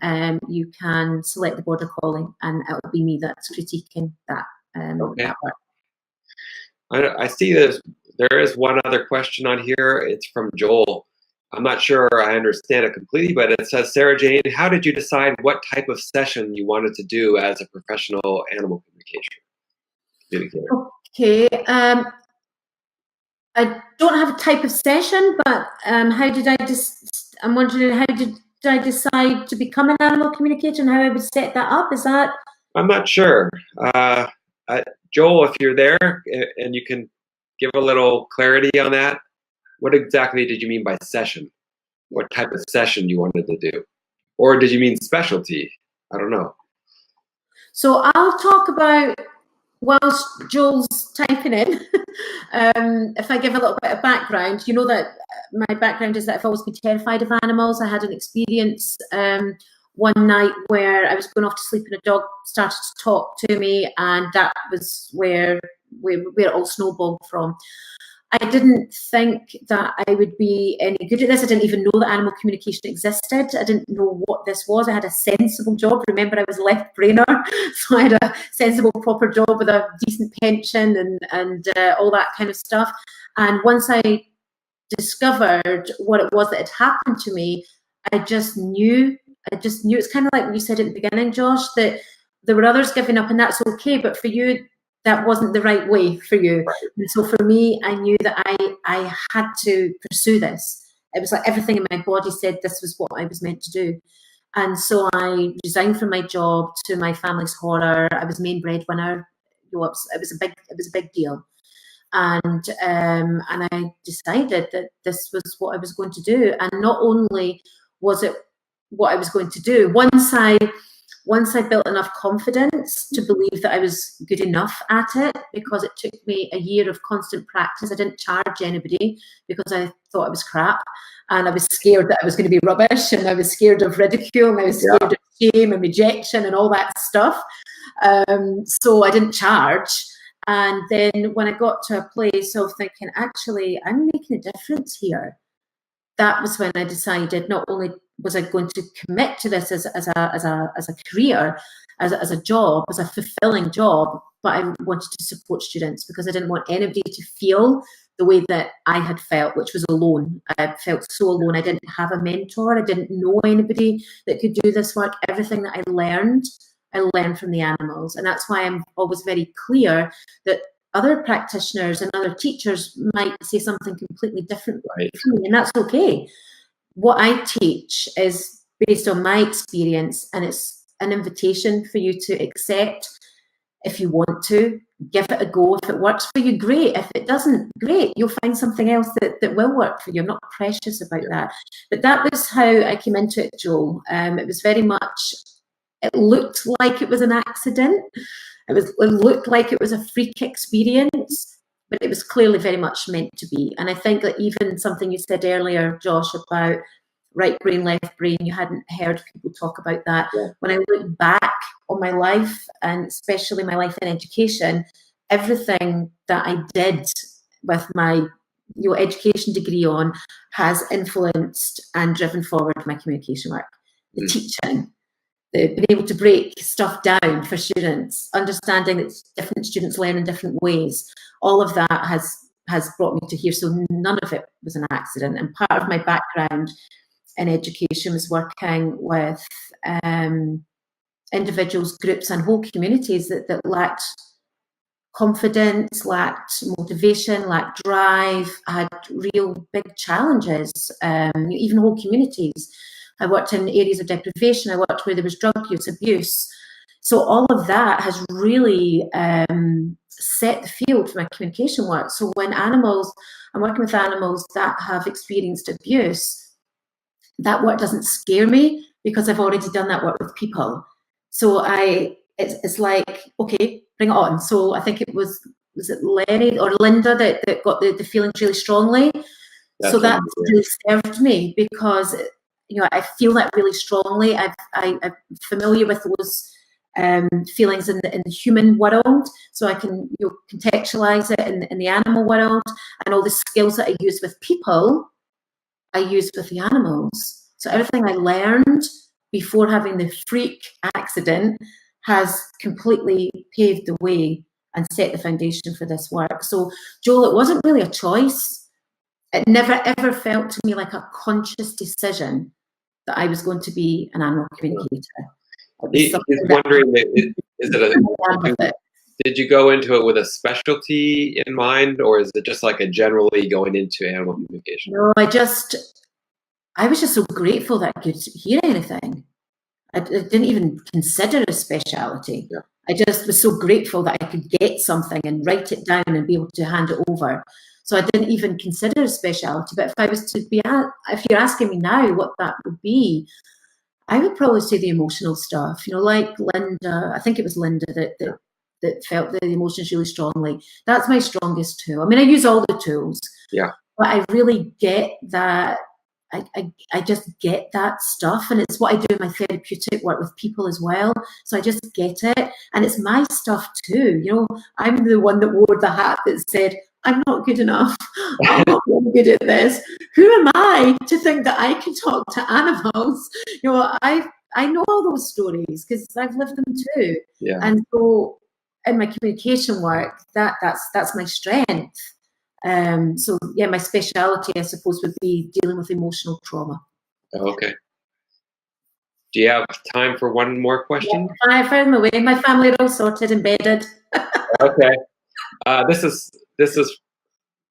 you can select the Border Collie, and it'll be me that's critiquing that, that work. I see there is one other question on here. It's from Joel. I'm not sure I understand it completely, but it says, Sarah Jane, how did you decide what type of session you wanted to do as a professional animal communicator? Okay. I don't have a type of session, but how did I just? I'm wondering, how did I decide to become an animal communicator, and how I would set that up? Is that? I'm not sure. Joel, if you're there and you can give a little clarity on that, what exactly did you mean by session? What type of session you wanted to do? Or did you mean specialty? I don't know. So I'll talk about, whilst Joel's typing in, if I give a little bit of background, you know that my background is that I've always been terrified of animals. I had an experience one night where I was going off to sleep and a dog started to talk to me, and that was where it all snowballed from. I didn't think that I would be any good at this. I didn't even know that animal communication existed. I didn't know what this was. I had a sensible job. Remember, I was a left brainer, so I had a sensible, proper job with a decent pension and all that kind of stuff. And once I discovered what it was that had happened to me, I just knew. It's kind of like what you said at the beginning, Josh, that there were others giving up, and that's okay. But for you, that wasn't the right way for you. Right. And so for me, I knew that I had to pursue this. It was like everything in my body said this was what I was meant to do. And so I resigned from my job, to my family's horror. I was main breadwinner. It was a big deal. And I decided that this was what I was going to do. And not only was it what I was going to do, once I built enough confidence to believe that I was good enough at it, because it took me a year of constant practice. I didn't charge anybody because I thought I was crap, and I was scared that I was going to be rubbish, and I was scared of ridicule, and I was scared of shame and rejection and all that stuff. So I didn't charge. And then when I got to a place of thinking, actually, I'm making a difference here, that was when I decided not only was I going to commit to this as a career, as a job, as a fulfilling job, but I wanted to support students, because I didn't want anybody to feel the way that I had felt, which was alone. I felt so alone. I didn't have a mentor. I didn't know anybody that could do this work. Everything that I learned from the animals. And that's why I'm always very clear that other practitioners and other teachers might say something completely different from me, and that's okay. What I teach is based on my experience, and it's an invitation for you to accept. If you want to, give it a go. If it works for you, great. If it doesn't, great. You'll find something else that will work for you. I'm not precious about that. But that was how I came into it, Joel. It was very much, it looked like it was an accident. It looked like it was a freak experience, but it was clearly very much meant to be. And I think that even something you said earlier, Josh, about right brain, left brain, you hadn't heard people talk about that. Yeah. When I look back on my life, and especially my life in education, everything that I did with my education degree on has influenced and driven forward my communication work. The teaching, being able to break stuff down for students, understanding that different students learn in different ways, all of that has brought me to here. So none of it was an accident. And part of my background in education was working with individuals, groups, and whole communities that lacked confidence, lacked motivation, lacked drive, had real big challenges, even whole communities. I worked in areas of deprivation. I worked where there was drug use, abuse. So all of that has really set the field for my communication work. So when I'm working with animals that have experienced abuse, that work doesn't scare me, because I've already done that work with people. So it's like, okay, bring it on. So I think it was it Lenny or Linda that got the feelings really strongly. So that really served me, because I feel that really strongly. I'm familiar with those feelings in the human world, so I can contextualize it in the animal world, and all the skills that I use with people, I use with the animals. So everything I learned before having the freak accident has completely paved the way and set the foundation for this work. So Joel, it wasn't really a choice. It never ever felt to me like a conscious decision that I was going to be an animal communicator. He's wondering, did you go into it with a specialty in mind, or is it just like a generally going into animal communication? No, I was just so grateful that I could hear anything. I didn't even consider a speciality. Yeah. I just was so grateful that I could get something and write it down and be able to hand it over. So I didn't even consider a speciality. But if I was to if you're asking me now what that would be, I would probably say the emotional stuff. Like Linda, I think it was Linda that felt the emotions really strongly. That's my strongest tool. I mean, I use all the tools. Yeah. But I really get that. I just get that stuff, and it's what I do in my therapeutic work with people as well. So I just get it, and it's my stuff too. I'm the one that wore the hat that said, "I'm not good enough. I'm not really good at this. Who am I to think that I can talk to animals?" I know all those stories because I've lived them too. Yeah. And so in my communication work, that's my strength. So yeah, my speciality, I suppose, would be dealing with emotional trauma. Okay. Do you have time for one more question? Yeah, I found my way. My family are all sorted and bedded. Okay. This is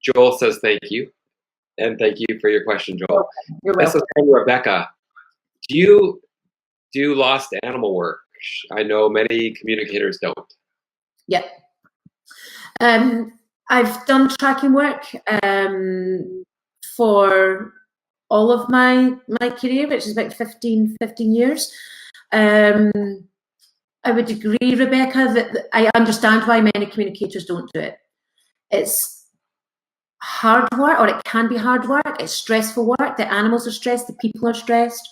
Joel says thank you, and thank you for your question, Joel. You're This welcome. is from Rebecca. Do you do lost animal work? I know many communicators don't. Yeah. I've done tracking work for all of my career, which is about 15 years. I would agree, Rebecca, that I understand why many communicators don't do it. It's hard work, or it can be hard work. It's stressful work. The animals are stressed. The people are stressed.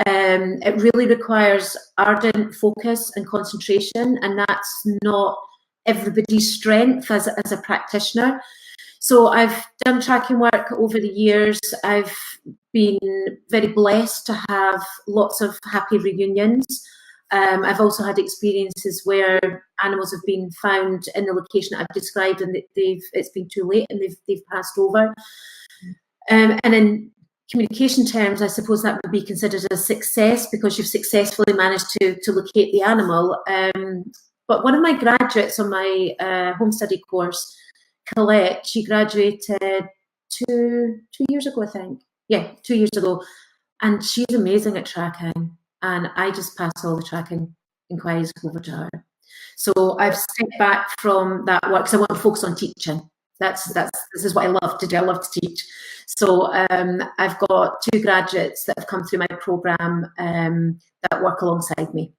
It really requires ardent focus and concentration, and that's not everybody's strength as a practitioner. So I've done tracking work over the years. I've been very blessed to have lots of happy reunions. I've also had experiences where animals have been found in the location that I've described, and it's been too late and they've passed over. And in communication terms, I suppose that would be considered a success because you've successfully managed to locate the animal. But one of my graduates on my home study course, Colette, she graduated two years ago, I think. Yeah, 2 years ago. And she's amazing at tracking. And I just pass all the tracking inquiries over to her. So I've stepped back from that work because I want to focus on teaching. This is what I love to do. I love to teach. So I've got 2 graduates that have come through my program that work alongside me,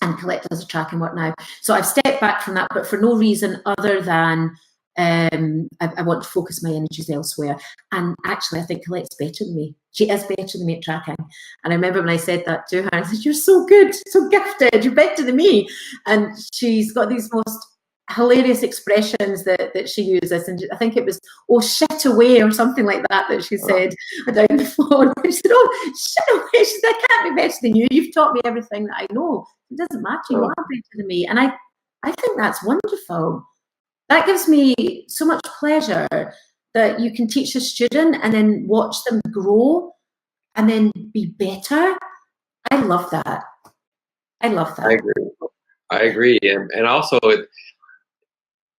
and Colette does the tracking work now. So I've stepped back from that, but for no reason other than I want to focus my energies elsewhere. And actually, I think Colette's better than me. She is better than me at tracking. And I remember when I said that to her, I said, "You're so good, so gifted, you're better than me." And she's got these most hilarious expressions that she uses. And I think it was, "Oh, shit away," or something like that she said down the phone. She said, "Oh, shit away." She said, "I can't be better than you. You've taught me everything that I know. It doesn't matter. You are better than me." And I think that's wonderful. That gives me so much pleasure that you can teach a student and then watch them grow and then be better. I love that. I love that. I agree. And also,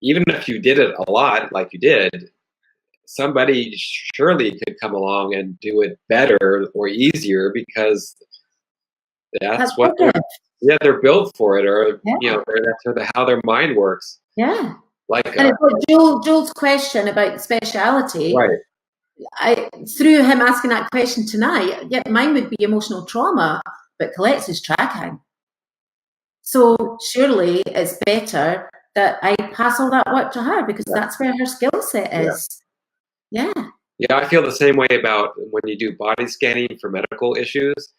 even if you did it a lot, like you did, somebody surely could come along and do it better or easier because that's what they're built for it, or that's how their mind works. Yeah. Like and it's like Joel's question about speciality. Right. Through him asking that question tonight, yeah, mine would be emotional trauma, but Colette's is tracking. So surely it's better that I pass all that work to her because that's where her skill set is. Yeah. Yeah, I feel the same way about when you do body scanning for medical issues.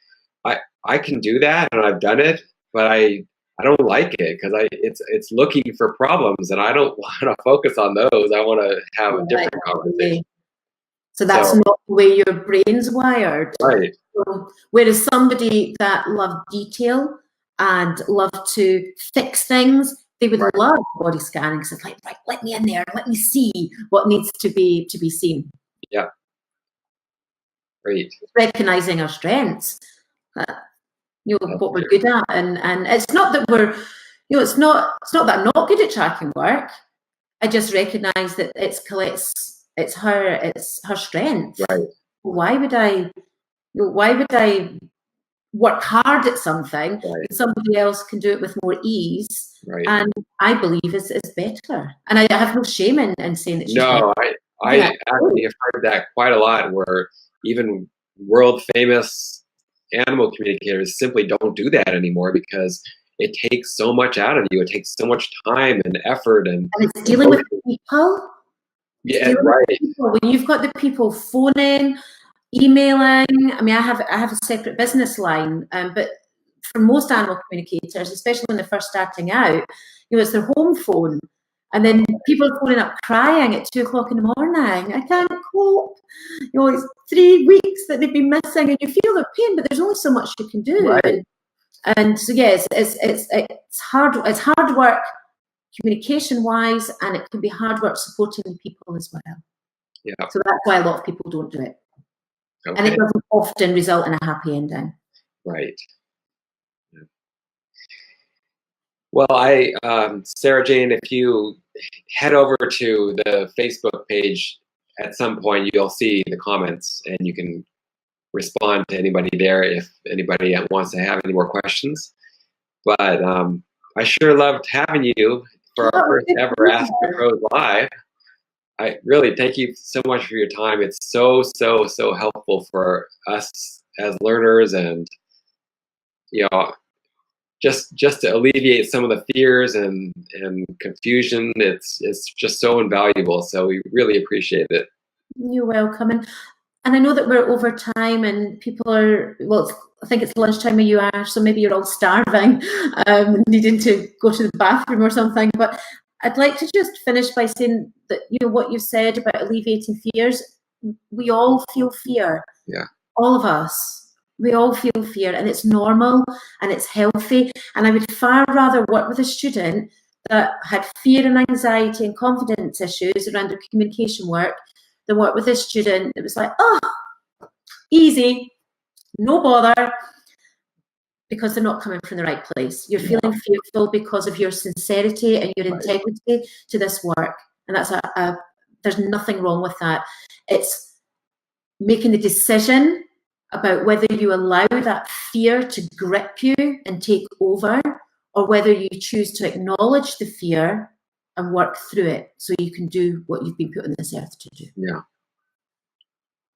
I can do that, and I've done it, but I don't like it because it's looking for problems, and I don't want to focus on those. I want to have a different conversation. So that's not the way your brain's wired. Right. So, whereas somebody that loved detail and loved to fix things, they would love body scanning. So it's like, right, let me in there, let me see what needs to be seen. Yeah. Great. Recognizing our strengths. What we're good at, and it's not that we're, it's not that I'm not good at tracking work. I just recognise that it's Colette's, it's her strength. Right. Why would I work hard at something and somebody else can do it with more ease? Right. And I believe is better. And I have no shame in saying that she's better. No, I Yeah. actually have heard that quite a lot, where even world famous animal communicators simply don't do that anymore because it takes so much out of you. It takes so much time and effort and And it's dealing with people. yeah, right. People. When you've got the people phoning, emailing. I mean, I have a separate business line, but for most animal communicators, especially when they're first starting out, it's their home phone. And then people are phoning up crying at 2 o'clock in the morning. I can't cope. It's 3 weeks that they've been missing, and you feel their pain, but there's only so much you can do. Right. And so, yes, it's hard. It's hard work, communication-wise, and it can be hard work supporting the people as well. Yeah. So that's why a lot of people don't do it. Okay. And it doesn't often result in a happy ending. Right. Well, Sarah Jane, if you head over to the Facebook page at some point, you'll see the comments and you can respond to anybody there if anybody wants to have any more questions. But I sure loved having you for our first ever Ask the Pros Live. I really thank you so much for your time. It's so helpful for us as learners, and just to alleviate some of the fears and confusion. It's just so invaluable. So we really appreciate it. You're welcome. And I know that we're over time and people are, well, I think it's lunchtime where you are, so maybe you're all starving, needing to go to the bathroom or something. But I'd like to just finish by saying that, what you said about alleviating fears, we all feel fear. Yeah. All of us. We all feel fear, and it's normal and it's healthy. And I would far rather work with a student that had fear and anxiety and confidence issues around their communication work than work with a student that was like, oh, easy, no bother, because they're not coming from the right place. You're feeling fearful because of your sincerity and your integrity to this work. And that's there's nothing wrong with that. It's making the decision about whether you allow that fear to grip you and take over, or whether you choose to acknowledge the fear and work through it so you can do what you've been put on this earth to do. Yeah.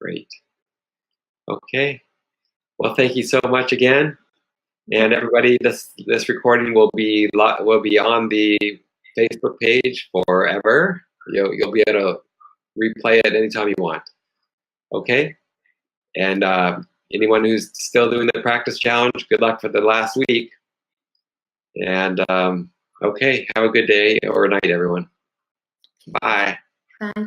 Great. Okay. Well, thank you so much again. And everybody, this recording will be on the Facebook page forever. You'll be able to replay it anytime you want. Okay. And anyone who's still doing the practice challenge, good luck for the last week. And okay, have a good day or night, everyone. Bye. Bye.